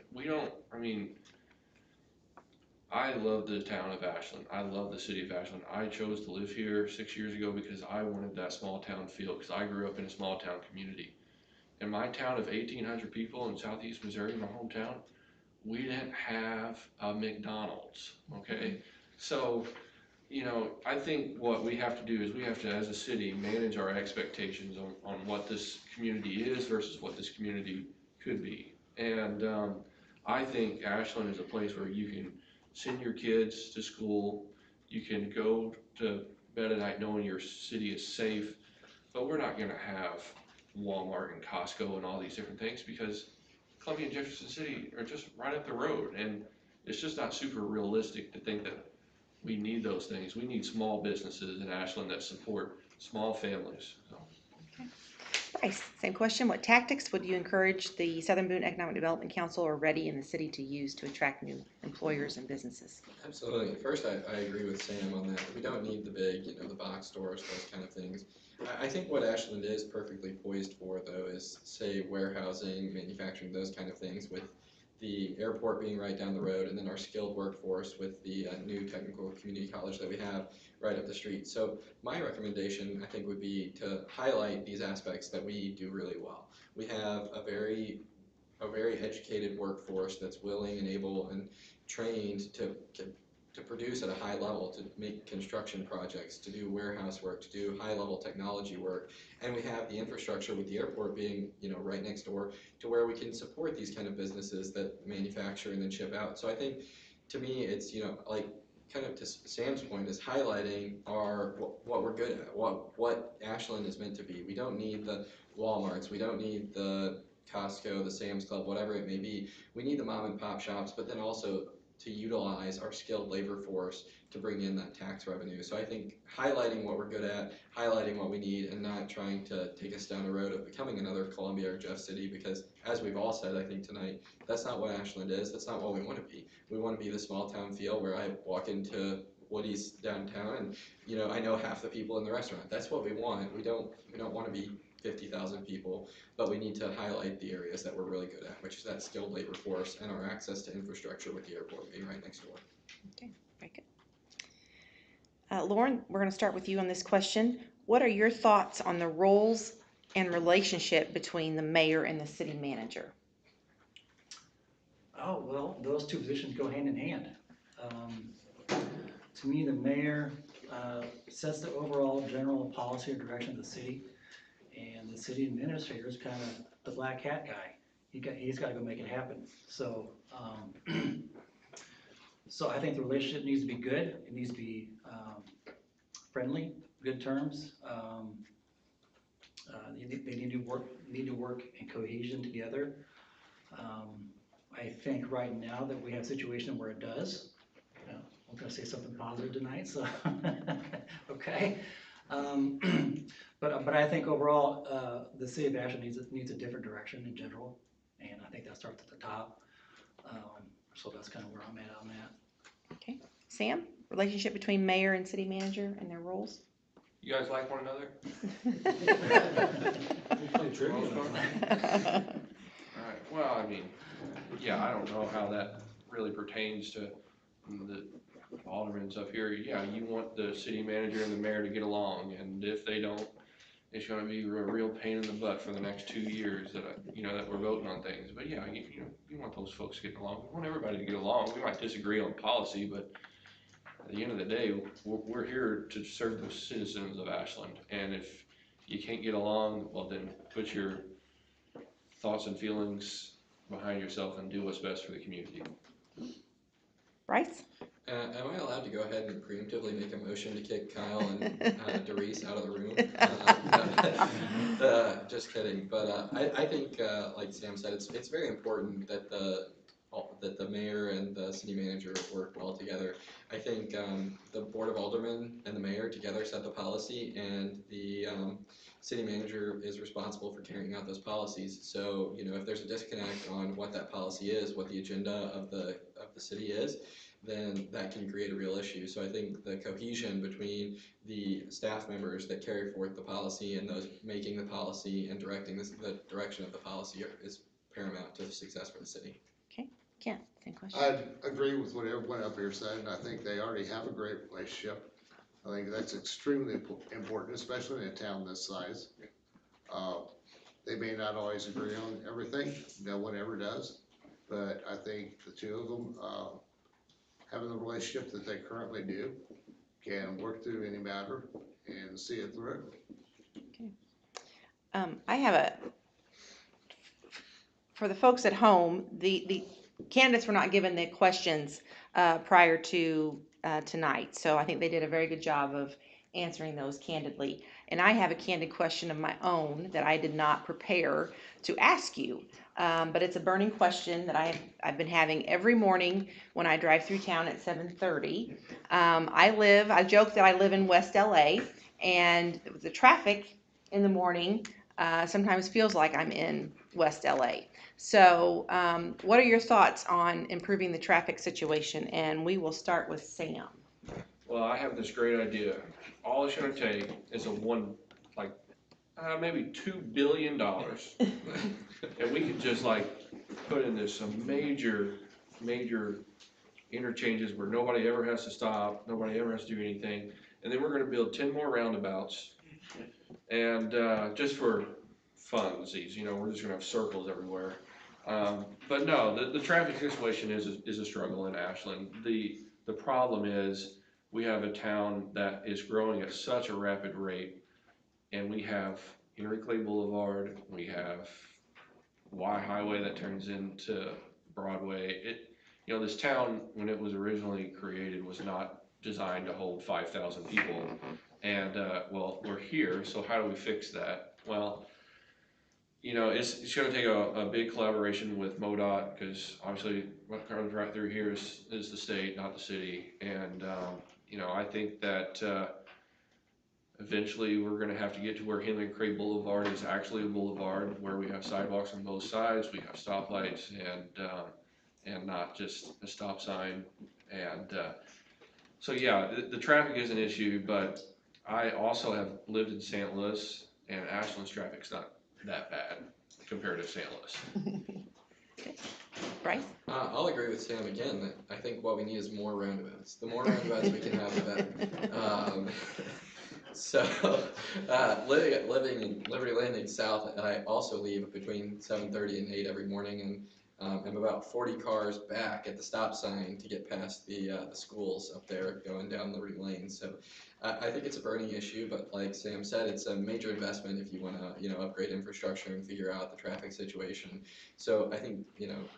I love the town of Ashland. I love the city of Ashland. I chose to live here 6 years ago because I wanted that small town feel, because I grew up in a small town community. In my town of 1,800 people in southeast Missouri, my hometown, we didn't have a McDonald's, okay? So, you know, I think what we have to do is we have to, as a city, manage our expectations on what this community is versus what this community could be. And I think Ashland is a place where you can send your kids to school, you can go to bed at night knowing your city is safe, but we're not gonna have Walmart and Costco and all these different things because Columbia and Jefferson City are just right up the road, and it's just not super realistic to think that we need those things. We need small businesses in Ashland that support small families. So. Bryce, same question. What tactics would you encourage the Southern Boone Economic Development Council or Ready in the city to use to attract new employers and businesses? Absolutely. First, I agree with Sam on that. We don't need the big, you know, the box stores, those kind of things. I think what Ashland is perfectly poised for, though, is, say, warehousing, manufacturing, those kind of things, with the airport being right down the road, and then our skilled workforce with the new technical community college that we have right up the street. So my recommendation, I think, would be to highlight these aspects that we do really well. We have a very educated workforce that's willing and able and trained to produce at a high level, to make construction projects, to do warehouse work, to do high-level technology work. And we have the infrastructure with the airport being, you know, right next door to where we can support these kind of businesses that manufacture and then ship out. So I think, to me, it's, you know, like, kind of to Sam's point, is highlighting what we're good at, what Ashland is meant to be. We don't need the Walmarts, we don't need the Costco, the Sam's Club, whatever it may be. We need the mom and pop shops, but then also to utilize our skilled labor force to bring in that tax revenue. So I think highlighting what we're good at, highlighting what we need, and not trying to take us down the road of becoming another Columbia or Jeff City, because as we've all said, I think tonight, that's not what Ashland is. That's not what we want to be. We want to be the small town feel where I walk into Woody's downtown and, you know, I know half the people in the restaurant. That's what we want. We don't want to be 50,000 people, but we need to highlight the areas that we're really good at, which is that skilled labor force and our access to infrastructure with the airport being right next door. Okay, very good. Lauren, we're going to start with you on this question. What are your thoughts on the roles and relationship between the mayor and the city manager? Oh, well, those two positions go hand in hand. To me, the mayor sets the overall general policy or direction of the city, and the city administrator is kind of the black hat guy. He's got to go make it happen. So, so I think the relationship needs to be good. It needs to be friendly, good terms. They need to work in cohesion together. I think right now that we have a situation where it does. I'm going to say something positive tonight, so okay. But I think overall, the city of Ashland needs a different direction in general, and I think that starts at the top. So that's kind of where I'm at on that. Okay, Sam, relationship between mayor and city manager and their roles? You guys like one another? We play trivia. All right, well, I mean, yeah, I don't know how that really pertains to the aldermen's up here, yeah, you want the city manager and the mayor to get along, and if they don't, it's gonna be a real pain in the butt for the next 2 years that, that we're voting on things. But yeah, you want those folks getting along. We want everybody to get along. We might disagree on policy, but at the end of the day, we're here to serve the citizens of Ashland. And if you can't get along, well then put your thoughts and feelings behind yourself and do what's best for the community. Bryce? Am I allowed to go ahead and preemptively make a motion to kick Kyle and Doris out of the room? Just kidding, but I think, like Sam said, it's very important that the mayor and the city manager work well together. I think the board of aldermen and the mayor together set the policy, and the city manager is responsible for carrying out those policies. So, if there's a disconnect on what that policy is, what the agenda of the city is, then that can create a real issue. So I think the cohesion between the staff members that carry forth the policy and those making the policy and directing the direction of the policy is paramount to the success for the city. Kent, same question. I agree with what everyone up here said, and I think they already have a great relationship. I think that's extremely important, especially in a town this size. They may not always agree on everything, no one ever does, but I think the two of them, having the relationship that they currently do, can work through any matter and see it through. I have for the folks at home, the candidates were not given the questions prior to tonight, so I think they did a very good job of answering those candidly. And I have a candid question of my own that I did not prepare to ask you, but it's a burning question that I've been having every morning when I drive through town at 7:30. I joke that I live in West LA, and the traffic in the morning sometimes feels like I'm in West LA. So what are your thoughts on improving the traffic situation? And we will start with Sam. Well, I have this great idea. All it's gonna take is maybe $2 billion. And we could just put in this some major interchanges where nobody ever has to stop, nobody ever has to do anything. And then we're gonna build 10 more roundabouts. And just for funsies, we're just gonna have circles everywhere. But no, the traffic situation is a struggle in Ashland. The problem is we have a town that is growing at such a rapid rate, and we have Henry Clay Boulevard, we have Y Highway that turns into Broadway. This town, when it was originally created, was not designed to hold 5,000 people. And well, we're here, so how do we fix that? Well, it's going to take a big collaboration with MoDOT, because obviously what comes right through here is the state, not the city. And I think that eventually we're going to have to get to where Henry Clay Boulevard is actually a boulevard, where we have sidewalks on both sides, we have stoplights, and not just a stop sign. And so yeah, the traffic is an issue, but I also have lived in St. Louis, and Ashland's traffic's not that bad compared to St. Louis. Okay. Bryce? I'll agree with Sam again, that I think what we need is more roundabouts. The more roundabouts we can have, the better. Living in Liberty Landing South, I also leave between 7:30 and 8 every morning, and I'm about 40 cars back at the stop sign to get past the schools up there going down Liberty Lane. So I think it's a burning issue, but like Sam said, it's a major investment if you want to upgrade infrastructure and figure out the traffic situation. So I think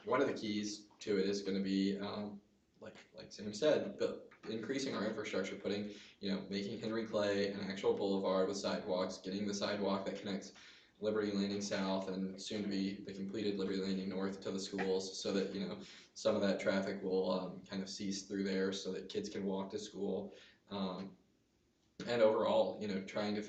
one of the keys to it is going to be like Sam said, but increasing our infrastructure, making Henry Clay an actual boulevard with sidewalks, getting the sidewalk that connects Liberty Landing South and soon to be the completed Liberty Landing North to the schools, so that some of that traffic will kind of cease through there, so that kids can walk to school, and overall trying to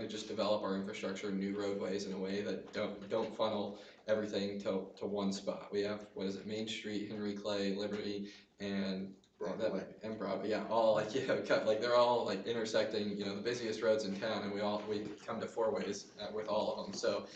just develop our infrastructure, new roadways in a way that don't funnel everything to one spot. We have Main Street, Henry Clay, Liberty, and Broadway. Yeah, all they're all intersecting, the busiest roads in town, and we come to four ways with all of them. So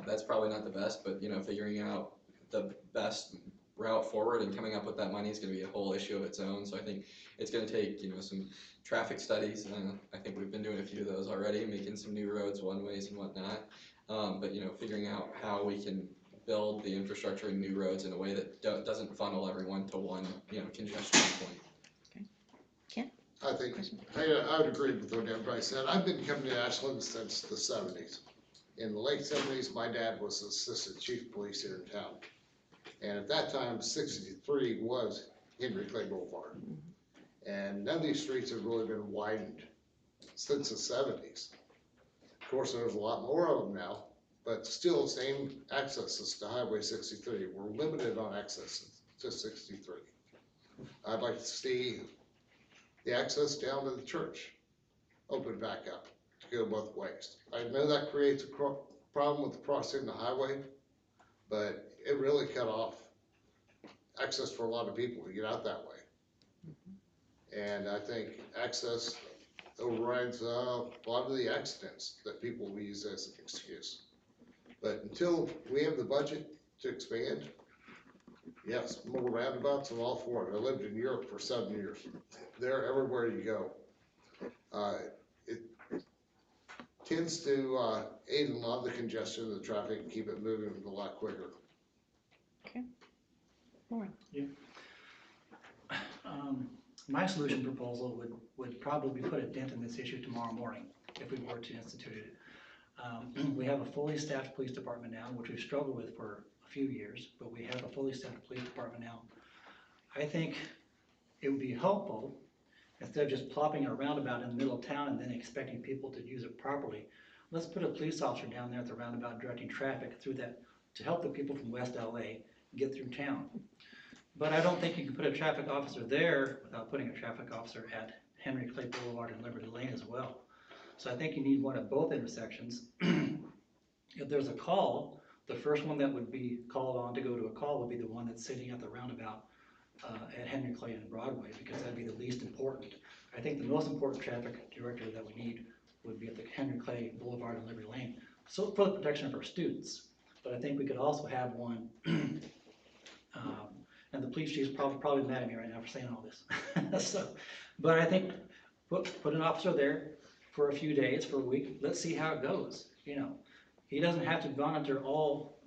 that's probably not the best, but figuring out the best route forward, and coming up with that money is going to be a whole issue of its own. So I think it's going to take, some traffic studies. I think we've been doing a few of those already, making some new roads, one-ways and whatnot. But figuring out how we can build the infrastructure and new roads in a way that doesn't funnel everyone to one, congestion point. I think, I would agree with what everybody said. I've been coming to Ashland since the 70s. In the late 70s, my dad was assistant chief of police here in town. And at that time, 63 was Henry Clay Boulevard. And none of these streets have really been widened since the 70s. Of course, there's a lot more of them now, but still same accesses to Highway 63. We're limited on access to 63. I'd like to see the access down to the church open back up to go both ways. I know that creates a problem with crossing the highway, but it really cut off access for a lot of people to get out that way. And I think access overrides a lot of the accidents that people will use as an excuse. But until we have the budget to expand, yes, more roundabouts, I'm all for it. I lived in Europe for 7 years. They're everywhere you go. It tends to aid in a lot of the congestion of the traffic and keep it moving a lot quicker. Okay. Lauren? My solution proposal would probably put a dent in this issue tomorrow morning if we were to institute it. We have a fully staffed police department now, which we've struggled with for a few years, but we have a fully staffed police department now. I think it would be helpful, instead of just plopping a roundabout in the middle of town and then expecting people to use it properly, let's put a police officer down there at the roundabout directing traffic through that to help the people from West LA get through town. But I don't think you can put a traffic officer there without putting a traffic officer at Henry Clay Boulevard and Liberty Lane as well. So I think you need one at both intersections. If there's a call, the first one that would be called on to go to a call would be the one that's sitting at the roundabout at Henry Clay and Broadway, because that'd be the least important. I think the most important traffic director that we need would be at the Henry Clay Boulevard and Liberty Lane, so for the protection of our students. But I think we could also have one, and the police chief's probably mad at me right now for saying all this. So, but I think put an officer there for a few days, for a week. Let's see how it goes. He doesn't have to monitor all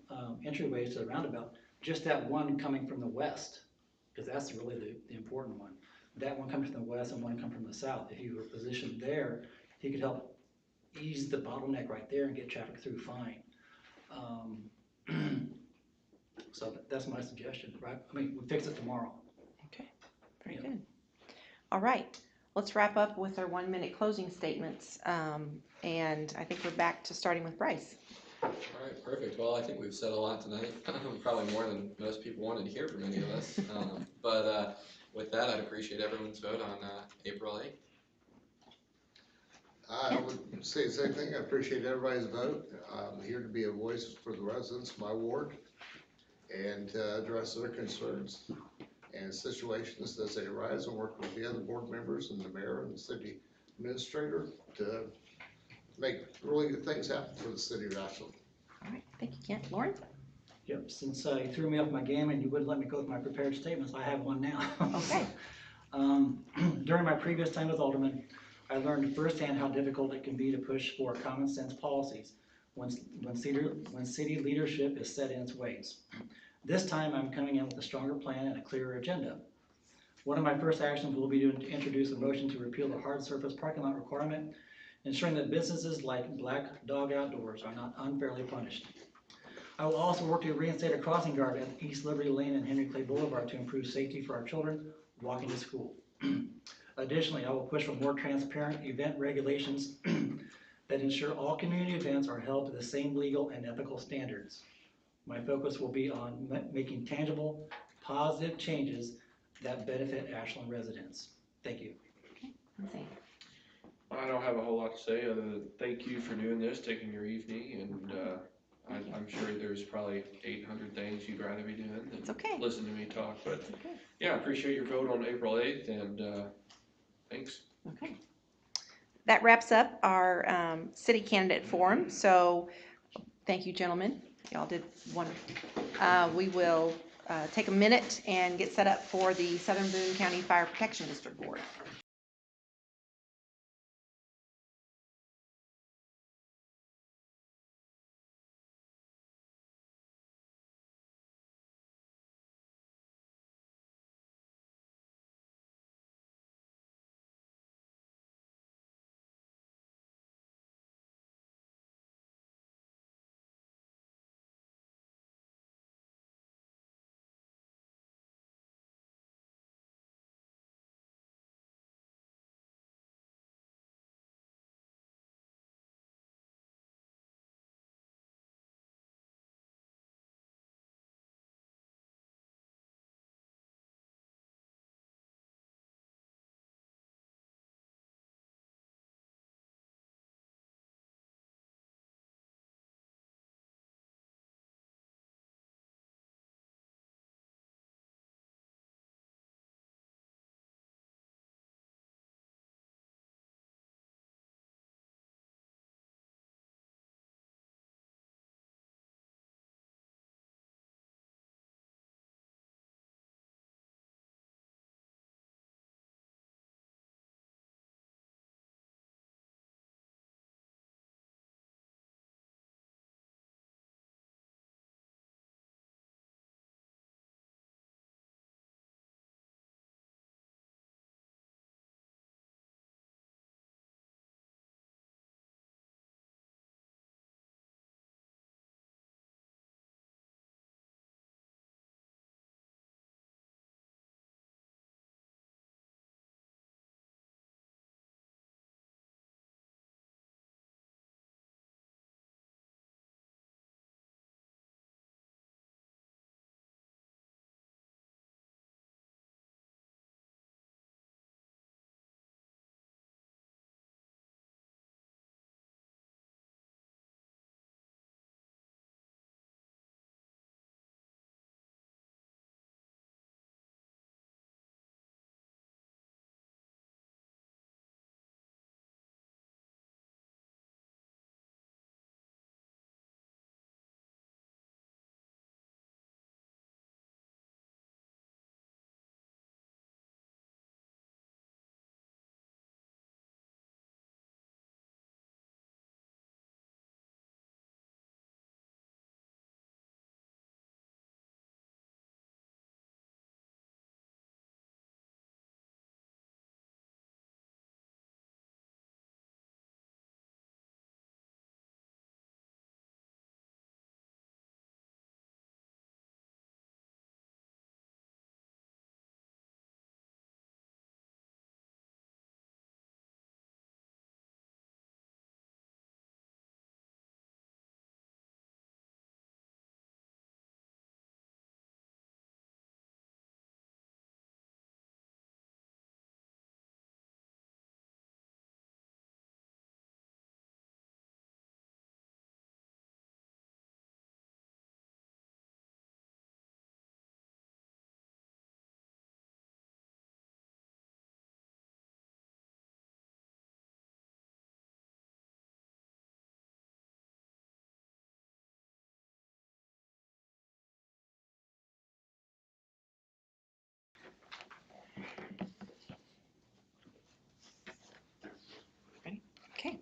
entryways to the roundabout, just that one coming from the west, because that's really the important one. That one comes from the west and one comes from the south. If you were positioned there, he could help ease the bottleneck right there and get traffic through fine. So that's my suggestion, right? I mean, we'll fix it tomorrow. Okay, very good. All right, let's wrap up with our 1-minute closing statements. And I think we're back to starting with Bryce. All right, perfect. Well, I think we've said a lot tonight, probably more than most people wanted to hear from any of us. But with that, I'd appreciate everyone's vote on April 8th. I would say the same thing. I appreciate everybody's vote. I'm here to be a voice for the residents of my ward and to address their concerns and situations as they arise, and work with the other board members and the mayor and the city administrator to make really good things happen for the city of Ashland. All right, thank you, Kent. Lauren? Yep, since you threw me off my game and you wouldn't let me go with my prepared statements, I have one now. Okay. During my previous time as alderman, I learned firsthand how difficult it can be to push for common sense policies when city leadership is set in its ways. This time I'm coming in with a stronger plan and a clearer agenda. One of my first actions will be to introduce a motion to repeal the hard surface parking lot requirement, ensuring that businesses like Black Dog Outdoors are not unfairly punished. I will also work to reinstate a crossing guard at East Liberty Lane and Henry Clay Boulevard to improve safety for our children walking to school. Additionally, I will push for more transparent event regulations that ensure all community events are held to the same legal and ethical standards. My focus will be on making tangible, positive changes that benefit Ashland residents. Thank you. Okay. I don't have a whole lot to say other than thank you for doing this, taking your evening, and I'm sure there's probably 800 things you'd rather be doing than It's okay. listen to me talk, but It's okay. yeah, I appreciate your vote on April 8th, and thanks. Okay. That wraps up our city candidate forum. So thank you, gentlemen. Y'all did wonderful. We will take a minute and get set up for the Southern Boone County Fire Protection District Board. Okay,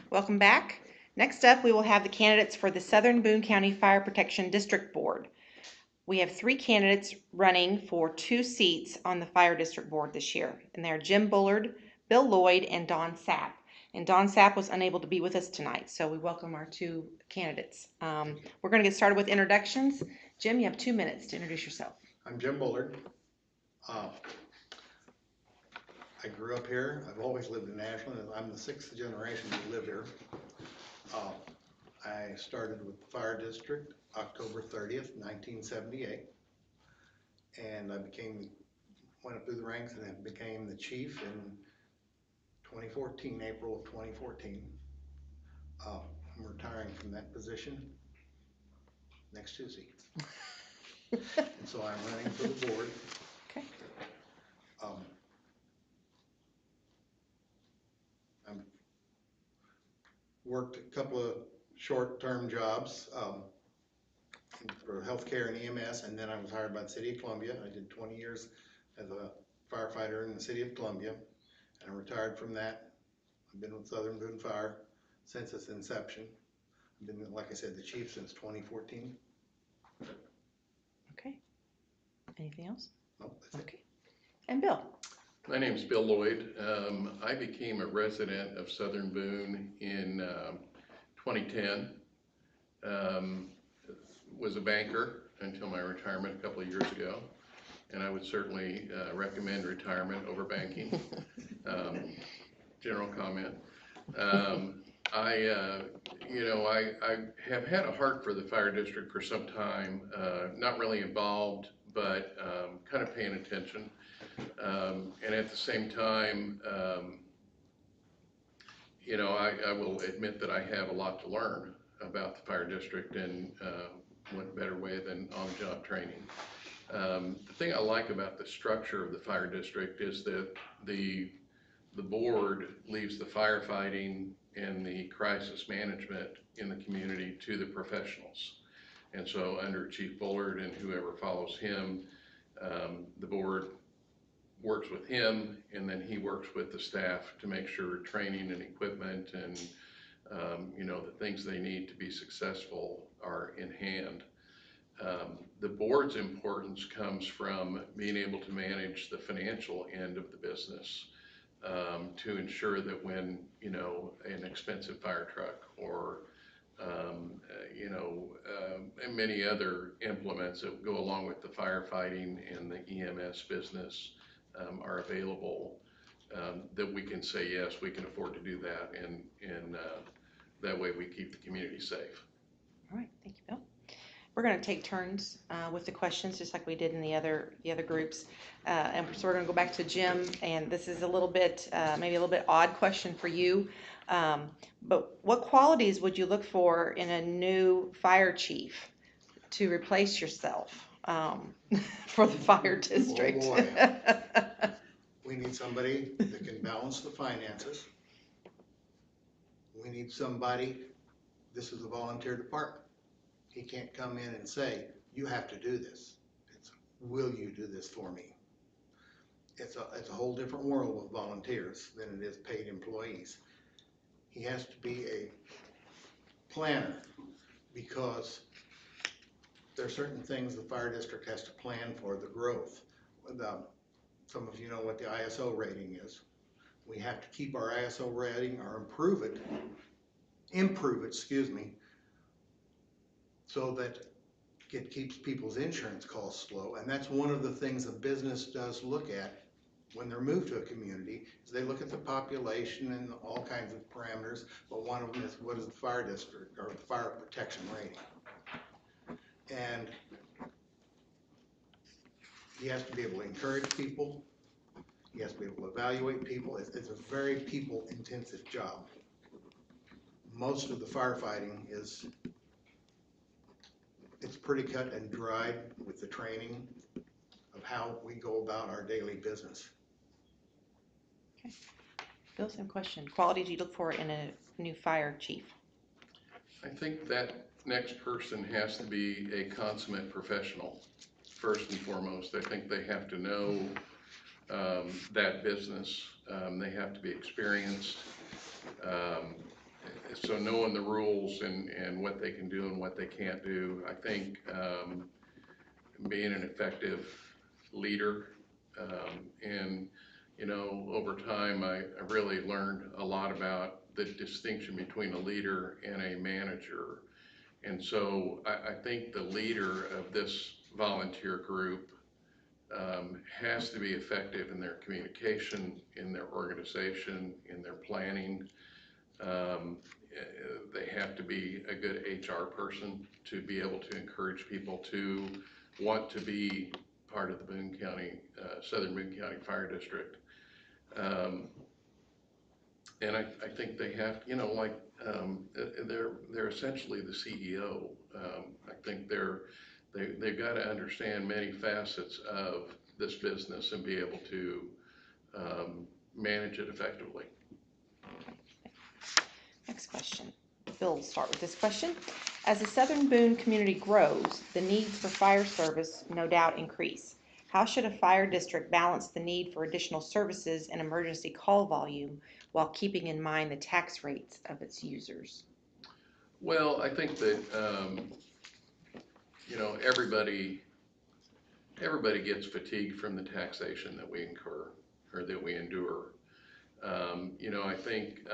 welcome back. Next up, we will have the candidates for the Southern Boone County Fire Protection District Board. We have 3 candidates running for 2 seats on the Fire District Board this year, and they're Jim Bullard, Bill Lloyd, and Don Sapp. And Don Sapp was unable to be with us tonight, so we welcome our 2 candidates. We're going to get started with introductions. Jim, you have 2 minutes to introduce yourself. I'm Jim Bullard. I grew up here. I've always lived in Ashland. I'm the 6th generation to live here. I started with the fire district October 30th, 1978. And I went up through the ranks and then became the chief in 2014, April of 2014. I'm retiring from that position next Tuesday. And so I'm running for the board. Okay. I've worked a couple of short-term jobs for healthcare and EMS, and then I was hired by the city of Columbia. I did 20 years as a firefighter in the city of Columbia, and I retired from that. I've been with Southern Boone Fire since its inception. I've been, like I said, the chief since 2014. Okay. Anything else? Nope, that's it. Okay. And Bill? My name's Bill Lloyd. I became a resident of Southern Boone in 2010. Was a banker until my retirement a couple of years ago, and I would certainly recommend retirement over banking. General comment. I have had a heart for the fire district for some time, not really involved, but kind of paying attention. And at the same time, I will admit that I have a lot to learn about the fire district, and what better way than on-the-job training. The thing I like about the structure of the fire district is that the board leaves the firefighting and the crisis management in the community to the professionals. And so under Chief Bullard and whoever follows him, the board works with him, and then he works with the staff to make sure training and equipment and the things they need to be successful are in hand. The board's importance comes from being able to manage the financial end of the business, to ensure that when an expensive fire truck or and many other implements that go along with the firefighting and the EMS business are available, that we can say, yes, we can afford to do that, and that way we keep the community safe. All right, thank you, Bill. We're going to take turns with the questions, just like we did in the other groups. And so we're going to go back to Jim, and this is a little bit, maybe a little bit odd question for you. But what qualities would you look for in a new fire chief to replace yourself for the fire district? Oh, boy. We need somebody that can balance the finances. We need somebody, this is a volunteer department. He can't come in and say, you have to do this. It's, will you do this for me? It's a whole different world with volunteers than it is paid employees. He has to be a planner, because there are certain things the fire district has to plan for the growth. Some of you know what the ISO rating is. We have to keep our ISO rating or improve it, so that it keeps people's insurance costs low. And that's one of the things a business does look at when they're moved to a community, is they look at the population and all kinds of parameters, but one of them is, what is the fire district or the fire protection rating? And he has to be able to encourage people. He has to be able to evaluate people. It's a very people-intensive job. Most of the firefighting it's pretty cut and dried with the training of how we go about our daily business. Okay. Bill, same question. Qualities you look for in a new fire chief? I think that next person has to be a consummate professional, first and foremost. I think they have to know that business. They have to be experienced. So knowing the rules and what they can do and what they can't do. I think being an effective leader, and over time I really learned a lot about the distinction between a leader and a manager. And so I think the leader of this volunteer group has to be effective in their communication, in their organization, in their planning. They have to be a good HR person to be able to encourage people to want to be part of the Boone County, Southern Boone County Fire District. And I think they have, they're essentially the CEO. I think they've got to understand many facets of this business and be able to manage it effectively. Next question. Bill will start with this question. As the southern Boone community grows, the needs for fire service no doubt increase. How should a fire district balance the need for additional services and emergency call volume while keeping in mind the tax rates of its users? Well, I think that, everybody gets fatigued from the taxation that we incur or that we endure. I think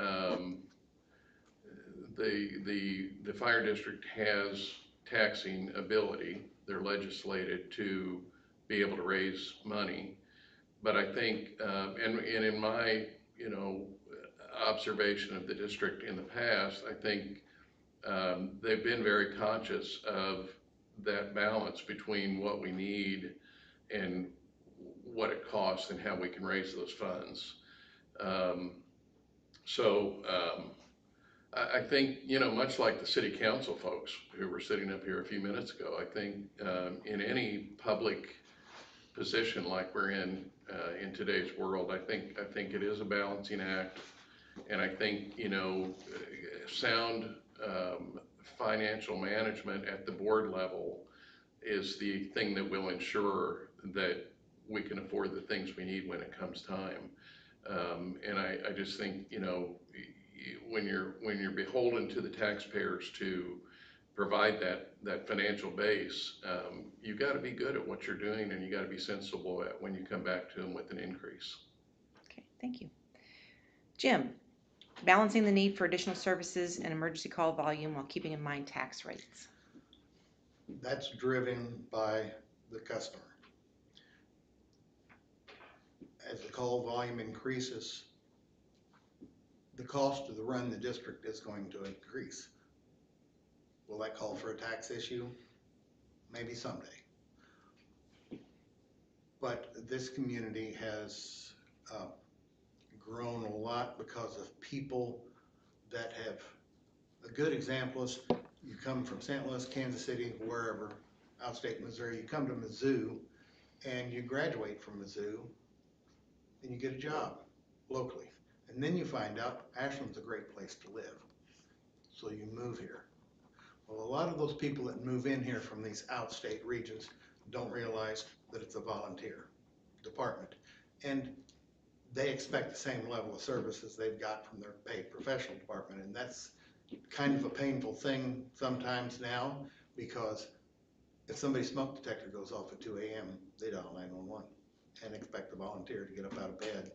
the fire district has taxing ability. They're legislated to be able to raise money. But I think, and in my, observation of the district in the past, I think they've been very conscious of that balance between what we need and what it costs and how we can raise those funds. I think, much like the city council folks who were sitting up here a few minutes ago, I think in any public position like we're in today's world, I think it is a balancing act. And I think, sound financial management at the board level is the thing that will ensure that we can afford the things we need when it comes time. And I just think, when you're beholden to the taxpayers to provide that financial base, you got to be good at what you're doing, and you got to be sensible at when you come back to them with an increase. Okay, thank you. Jim, balancing the need for additional services and emergency call volume while keeping in mind tax rates. That's driven by the customer. As the call volume increases, the cost to run the district is going to increase. Will that call for a tax issue? Maybe someday. But this community has grown a lot because of people that have, a good example is you come from St. Louis, Kansas City, wherever, outstate Missouri, you come to Mizzou and you graduate from Mizzou and you get a job locally. And then you find out Ashland's a great place to live. So you move here. Well, a lot of those people that move in here from these outstate regions don't realize that it's a volunteer department. And they expect the same level of services they've got from their paid professional department. And that's kind of a painful thing sometimes now, because if somebody's smoke detector goes off at 2 a.m., they dial 911 and expect the volunteer to get up out of bed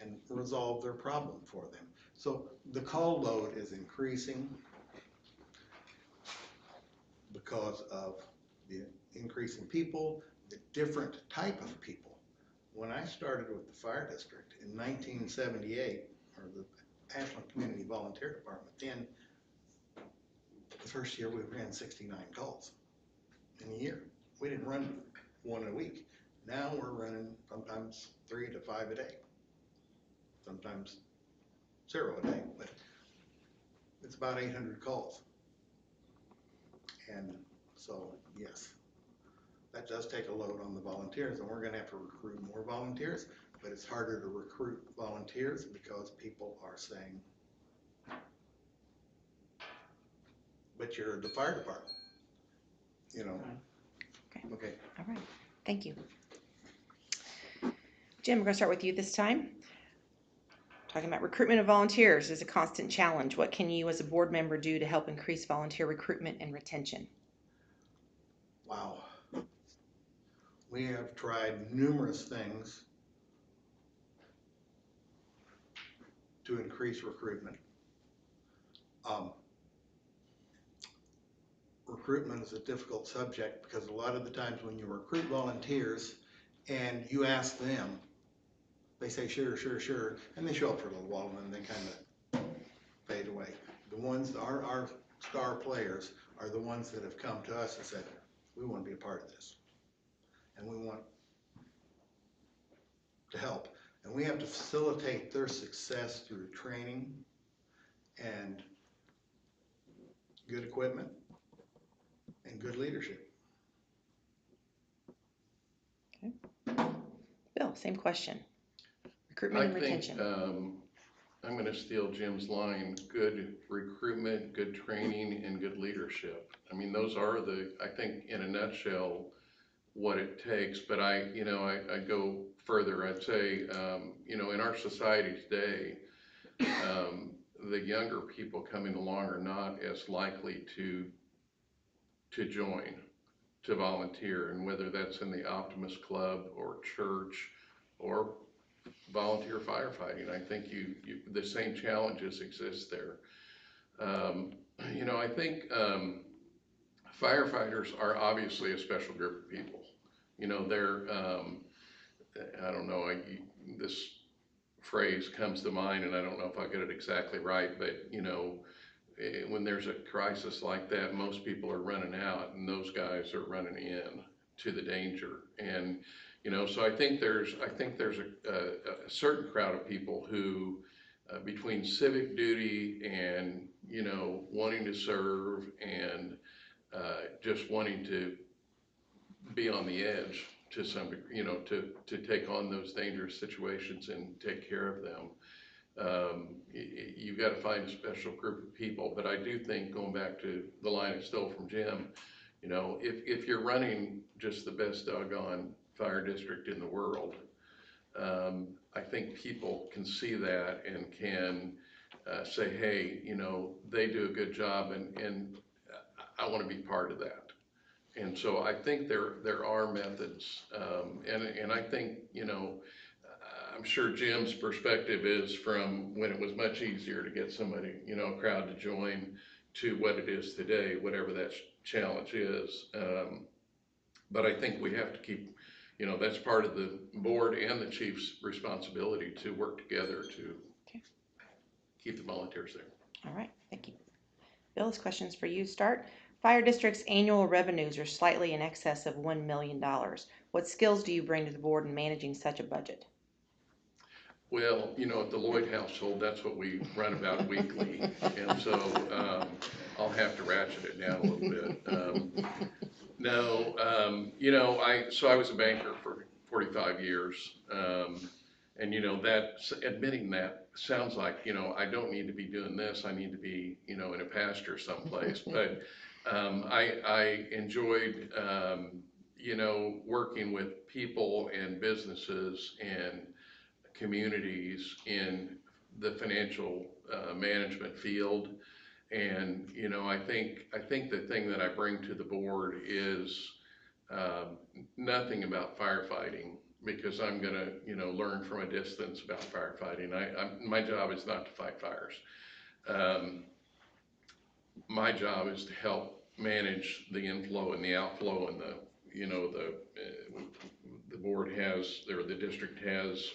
and resolve their problem for them. So the call load is increasing because of the increase in people, the different type of people. When I started with the fire district in 1978, or the Ashland Community Volunteer Department, then the first year we ran 69 calls in a year. We didn't run one a week. Now we're running sometimes 3 to 5 a day, sometimes 0 a day, but it's about 800 calls. And so, yes, that does take a load on the volunteers, and we're going to have to recruit more volunteers, but it's harder to recruit volunteers because people are saying, but you're the fire department, Okay. All right, thank you. Jim, we're going to start with you this time. Talking about recruitment of volunteers is a constant challenge. What can you as a board member do to help increase volunteer recruitment and retention? Wow. We have tried numerous things to increase recruitment. Recruitment is a difficult subject because a lot of the times when you recruit volunteers and you ask them, they say sure, sure, sure, and they show up for a little while and then they kind of fade away. The ones, our star players are the ones that have come to us and said, we want to be a part of this and we want to help. And we have to facilitate their success through training and good equipment and good leadership. Okay. Bill, same question. Recruitment and retention. I'm gonna steal Jim's line, good recruitment, good training, and good leadership. I mean, those are I think in a nutshell, what it takes, but I go further. I'd say, in our society today, the younger people coming along are not as likely to join, to volunteer, and whether that's in the Optimist Club or church or volunteer firefighting, I think the same challenges exist there. I think firefighters are obviously a special group of people. They're, I don't know, this phrase comes to mind, and I don't know if I get it exactly right, but when there's a crisis like that, most people are running out, and those guys are running in to the danger. And so I think there's a certain crowd of people who, between civic duty and wanting to serve and just wanting to be on the edge to some degree, to take on those dangerous situations and take care of them. You've got to find a special group of people. But I do think, going back to the line I stole from Jim, if you're running just the best doggone fire district in the world, I think people can see that and can say, hey, they do a good job, and I want to be part of that. And so I think there are methods, and I think, I'm sure Jim's perspective is from when it was much easier to get somebody, a crowd to join, to what it is today, whatever that challenge is. But I think we have to keep, that's part of the board and the chief's responsibility to work together to keep the volunteers there. All right, thank you. Bill, this question's for you to start. Fire district's annual revenues are slightly in excess of $1 million. What skills do you bring to the board in managing such a budget? Well, at the Lloyd household, that's what we run about weekly, and so I'll have to ratchet it down a little bit. I was a banker for 45 years, and admitting that sounds like, I don't need to be doing this, I need to be, in a pasture someplace, but I enjoyed, working with people and businesses and communities in the financial management field. And I think the thing that I bring to the board is nothing about firefighting, because I'm gonna learn from a distance about firefighting. My job is not to fight fires. My job is to help manage the inflow and the outflow, and the board has, or the district has,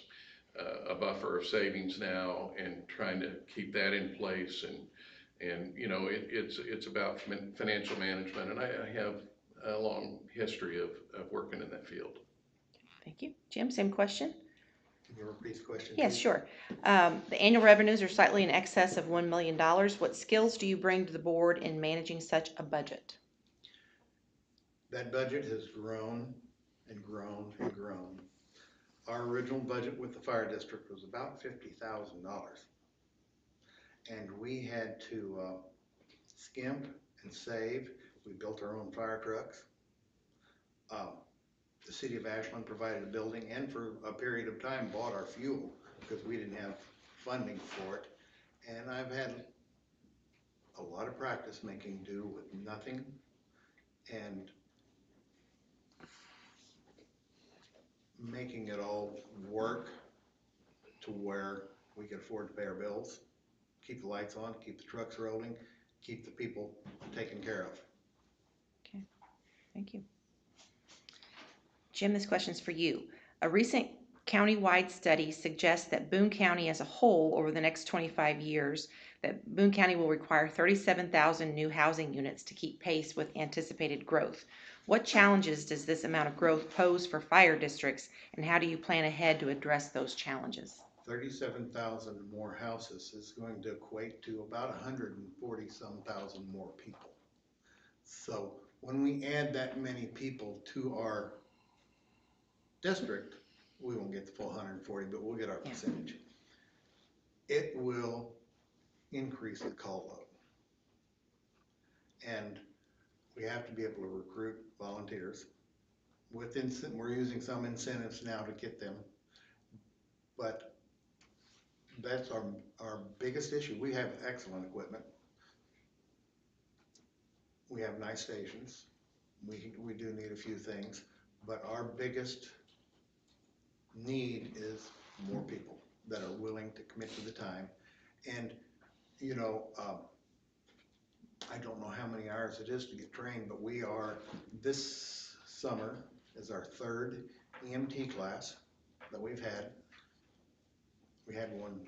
a buffer of savings now, and trying to keep that in place, and it's about financial management, and I have a long history of working in that field. Thank you. Jim, same question? Can you repeat the question? Yes, please? sure. The annual revenues are slightly in excess of $1 million. What skills do you bring to the board in managing such a budget? That budget has grown and grown and grown. Our original budget with the fire district was about $50,000. And we had to skimp and save. We built our own fire trucks. The city of Ashland provided a building, and for a period of time bought our fuel, because we didn't have funding for it. And I've had a lot of practice making do with nothing, and making it all work to where we could afford to pay our bills, keep the lights on, keep the trucks rolling, keep the people taken care of. Okay, thank you. Jim, this question's for you. A recent county-wide study suggests that Boone County as a whole, over the next 25 years, that Boone County will require 37,000 new housing units to keep pace with anticipated growth. What challenges does this amount of growth pose for fire districts, and how do you plan ahead to address those challenges? 37,000 more houses is going to equate to about 140-some thousand more people. So when we add that many people to our district, we won't get the full 140, but we'll get our percentage. it will increase the call load. And we have to be able to recruit volunteers. We're using some incentives now to get them, but that's our biggest issue. We have excellent equipment. We have nice stations. We do need a few things, but our biggest need is more people that are willing to commit to the time. And, you know, I don't know how many hours it is to get trained, but this summer is our 3rd EMT class that we've had. We had one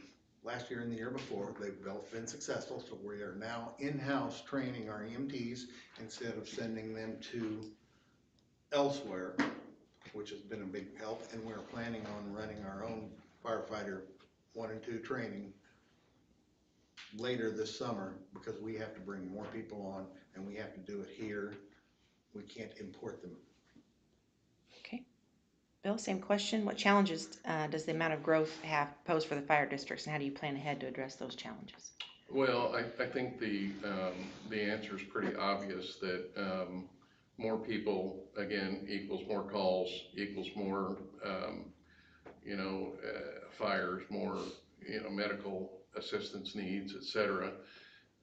last year and the year before. They've both been successful, so we are now in-house training our EMTs instead of sending them to elsewhere, which has been a big help, and we're planning on running our own firefighter 1 and 2 training later this summer, because we have to bring more people on and we have to do it here. We can't import them. Okay. Bill, same question. What challenges does the amount of growth pose for the fire districts, and how do you plan ahead to address those challenges? Well, I think the answer is pretty obvious, that more people, again, equals more calls, equals more, fires, more, medical assistance needs, et cetera.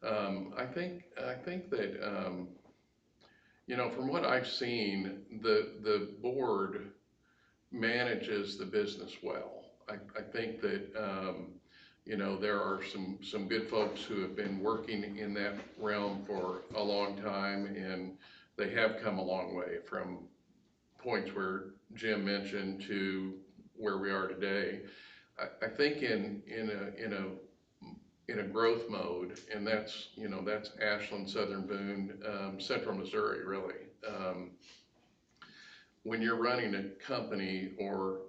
I think that, from what I've seen, the board manages the business well. I think that, there are some good folks who have been working in that realm for a long time, and they have come a long way from points where Jim mentioned to where we are today. I think in a growth mode, and that's Ashland, Southern Boone, Central Missouri, really. When you're running a company or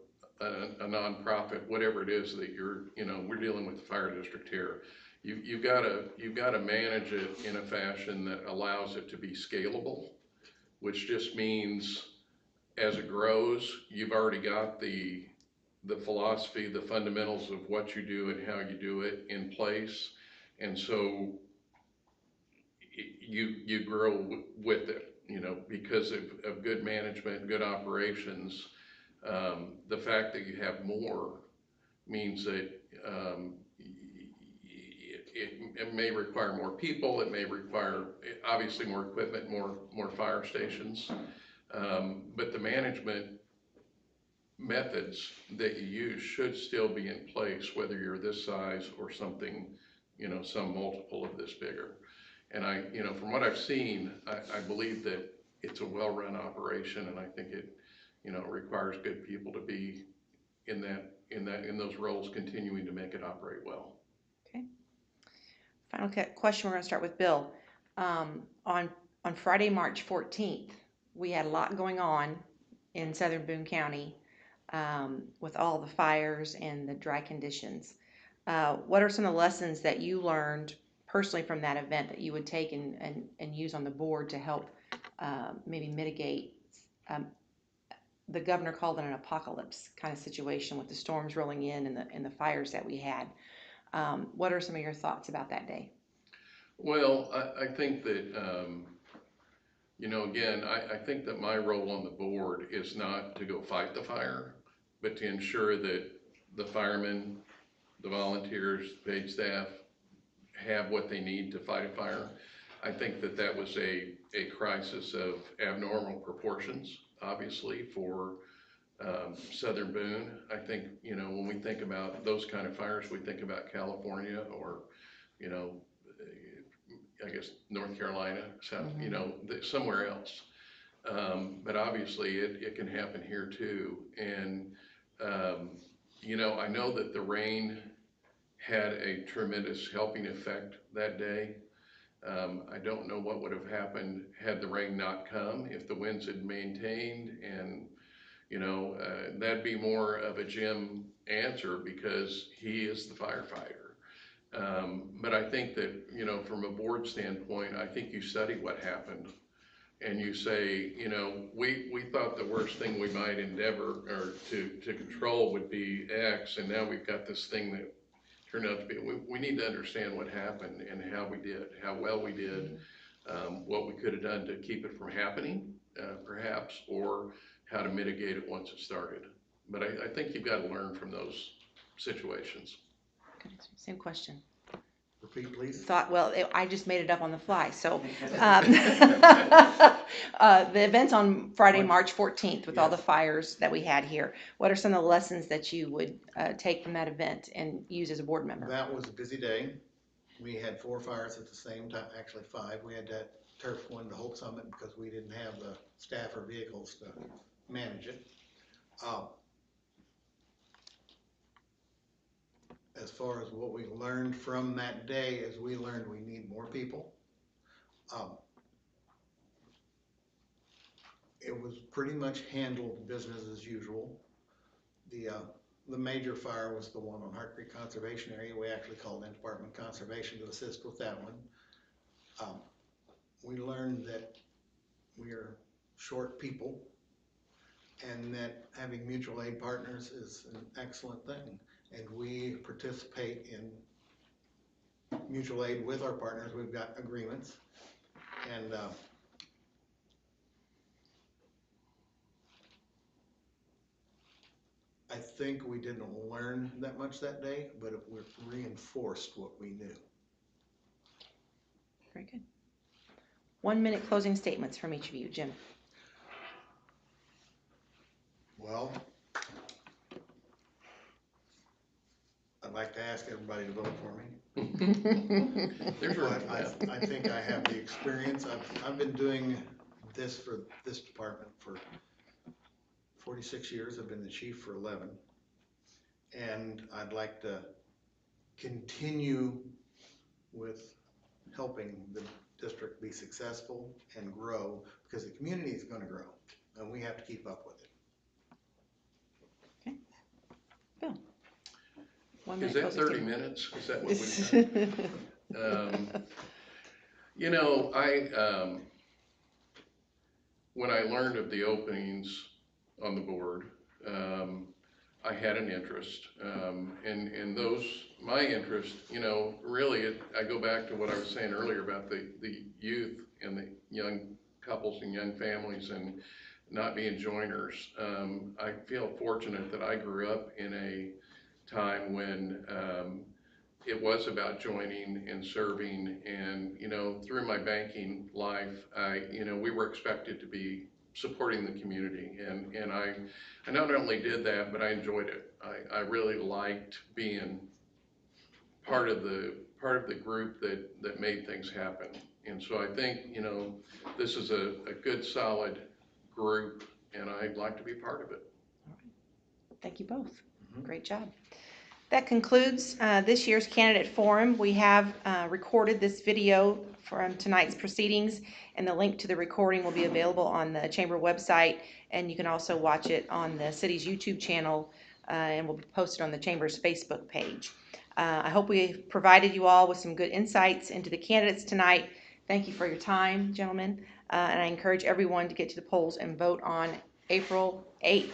a nonprofit, whatever it is that we're dealing with the fire district here, you've got to manage it in a fashion that allows it to be scalable, which just means as it grows, you've already got the philosophy, the fundamentals of what you do and how you do it in place, and so you grow with it, because of good management, good operations. The fact that you have more means that it may require more people, it may require obviously more equipment, more fire stations, but the management methods that you use should still be in place, whether you're this size or something, some multiple of this bigger. And from what I've seen, I believe that it's a well-run operation, and I think it, requires good people to be in those roles, continuing to make it operate well. Okay. Final question. We're going to start with Bill. On Friday, March 14th, we had a lot going on in Southern Boone County with all the fires and the dry conditions. What are some of the lessons that you learned personally from that event that you would take and use on the board to help maybe mitigate? The governor called it an apocalypse kind of situation with the storms rolling in and the fires that we had. What are some of your thoughts about that day? Well, I think that, again, I think that my role on the board is not to go fight the fire, but to ensure that the firemen, the volunteers, paid staff have what they need to fight a fire. I think that was a crisis of abnormal proportions, obviously, for Southern Boone. I think, when we think about those kind of fires, we think about California or, I guess North Carolina, South, somewhere else. But obviously it can happen here too. And, I know that the rain had a tremendous helping effect that day. I don't know what would have happened had the rain not come, if the winds had maintained, and that'd be more of a Jim answer because he is the firefighter. But I think that, from a board standpoint, I think you study what happened and you say, we thought the worst thing we might endeavor or to control would be X, and now we've got this thing that turned out to be. We need to understand what happened and how we did, how well we did, what we could have done to keep it from happening, perhaps, or how to mitigate it once it started. But I think you've got to learn from those situations. Same question. Repeat, please. I just made it up on the fly, so. The event's on Friday, March 14th with all the fires that we had here. What are some of the lessons that you would take from that event and use as a board member? That was a busy day. We had 4 fires at the same time, actually 5. We had that turf one to Hope Summit because we didn't have the staff or vehicles to manage it. As far as what we learned from that day, is we learned we need more people. It was pretty much handled business as usual. The major fire was the one on Hart Creek Conservation Area. We actually called in Department of Conservation to assist with that one. We learned that we are short people and that having mutual aid partners is an excellent thing. And we participate in mutual aid with our partners. We've got agreements. And I think we didn't learn that much that day, but it reinforced what we knew. Very good. 1 minute closing statements from each of you. Jim. Well, I'd like to ask everybody to vote for me. There's room for that. But I think I have the experience. I've been doing this for this department for 46 years. I've been the chief for 11. And I'd like to continue with helping the district be successful and grow, because the community is going to grow and we have to keep up with it. Okay. Bill. 1 Is minute that closing 30 statement. minutes? Is that what we've done? You know, when I learned of the openings on the board, I had an interest, and my interest, you know, really, I go back to what I was saying earlier about the youth and the young couples and young families and not being joiners. I feel fortunate that I grew up in a time when it was about joining and serving, and, you know, through my banking life, we were expected to be supporting the community, and I not only did that, but I enjoyed it. I really liked being part of the group that made things happen. And so I think, you know, this is a good, solid group, and I'd like to be part of it. Thank you both. Great job. That concludes this year's candidate forum. We have recorded this video from tonight's proceedings, and the link to the recording will be available on the chamber website, and you can also watch it on the city's YouTube channel, and will be posted on the chamber's Facebook page. I hope we provided you all with some good insights into the candidates tonight. Thank you for your time, gentlemen, and I encourage everyone to get to the polls and vote on April 8th.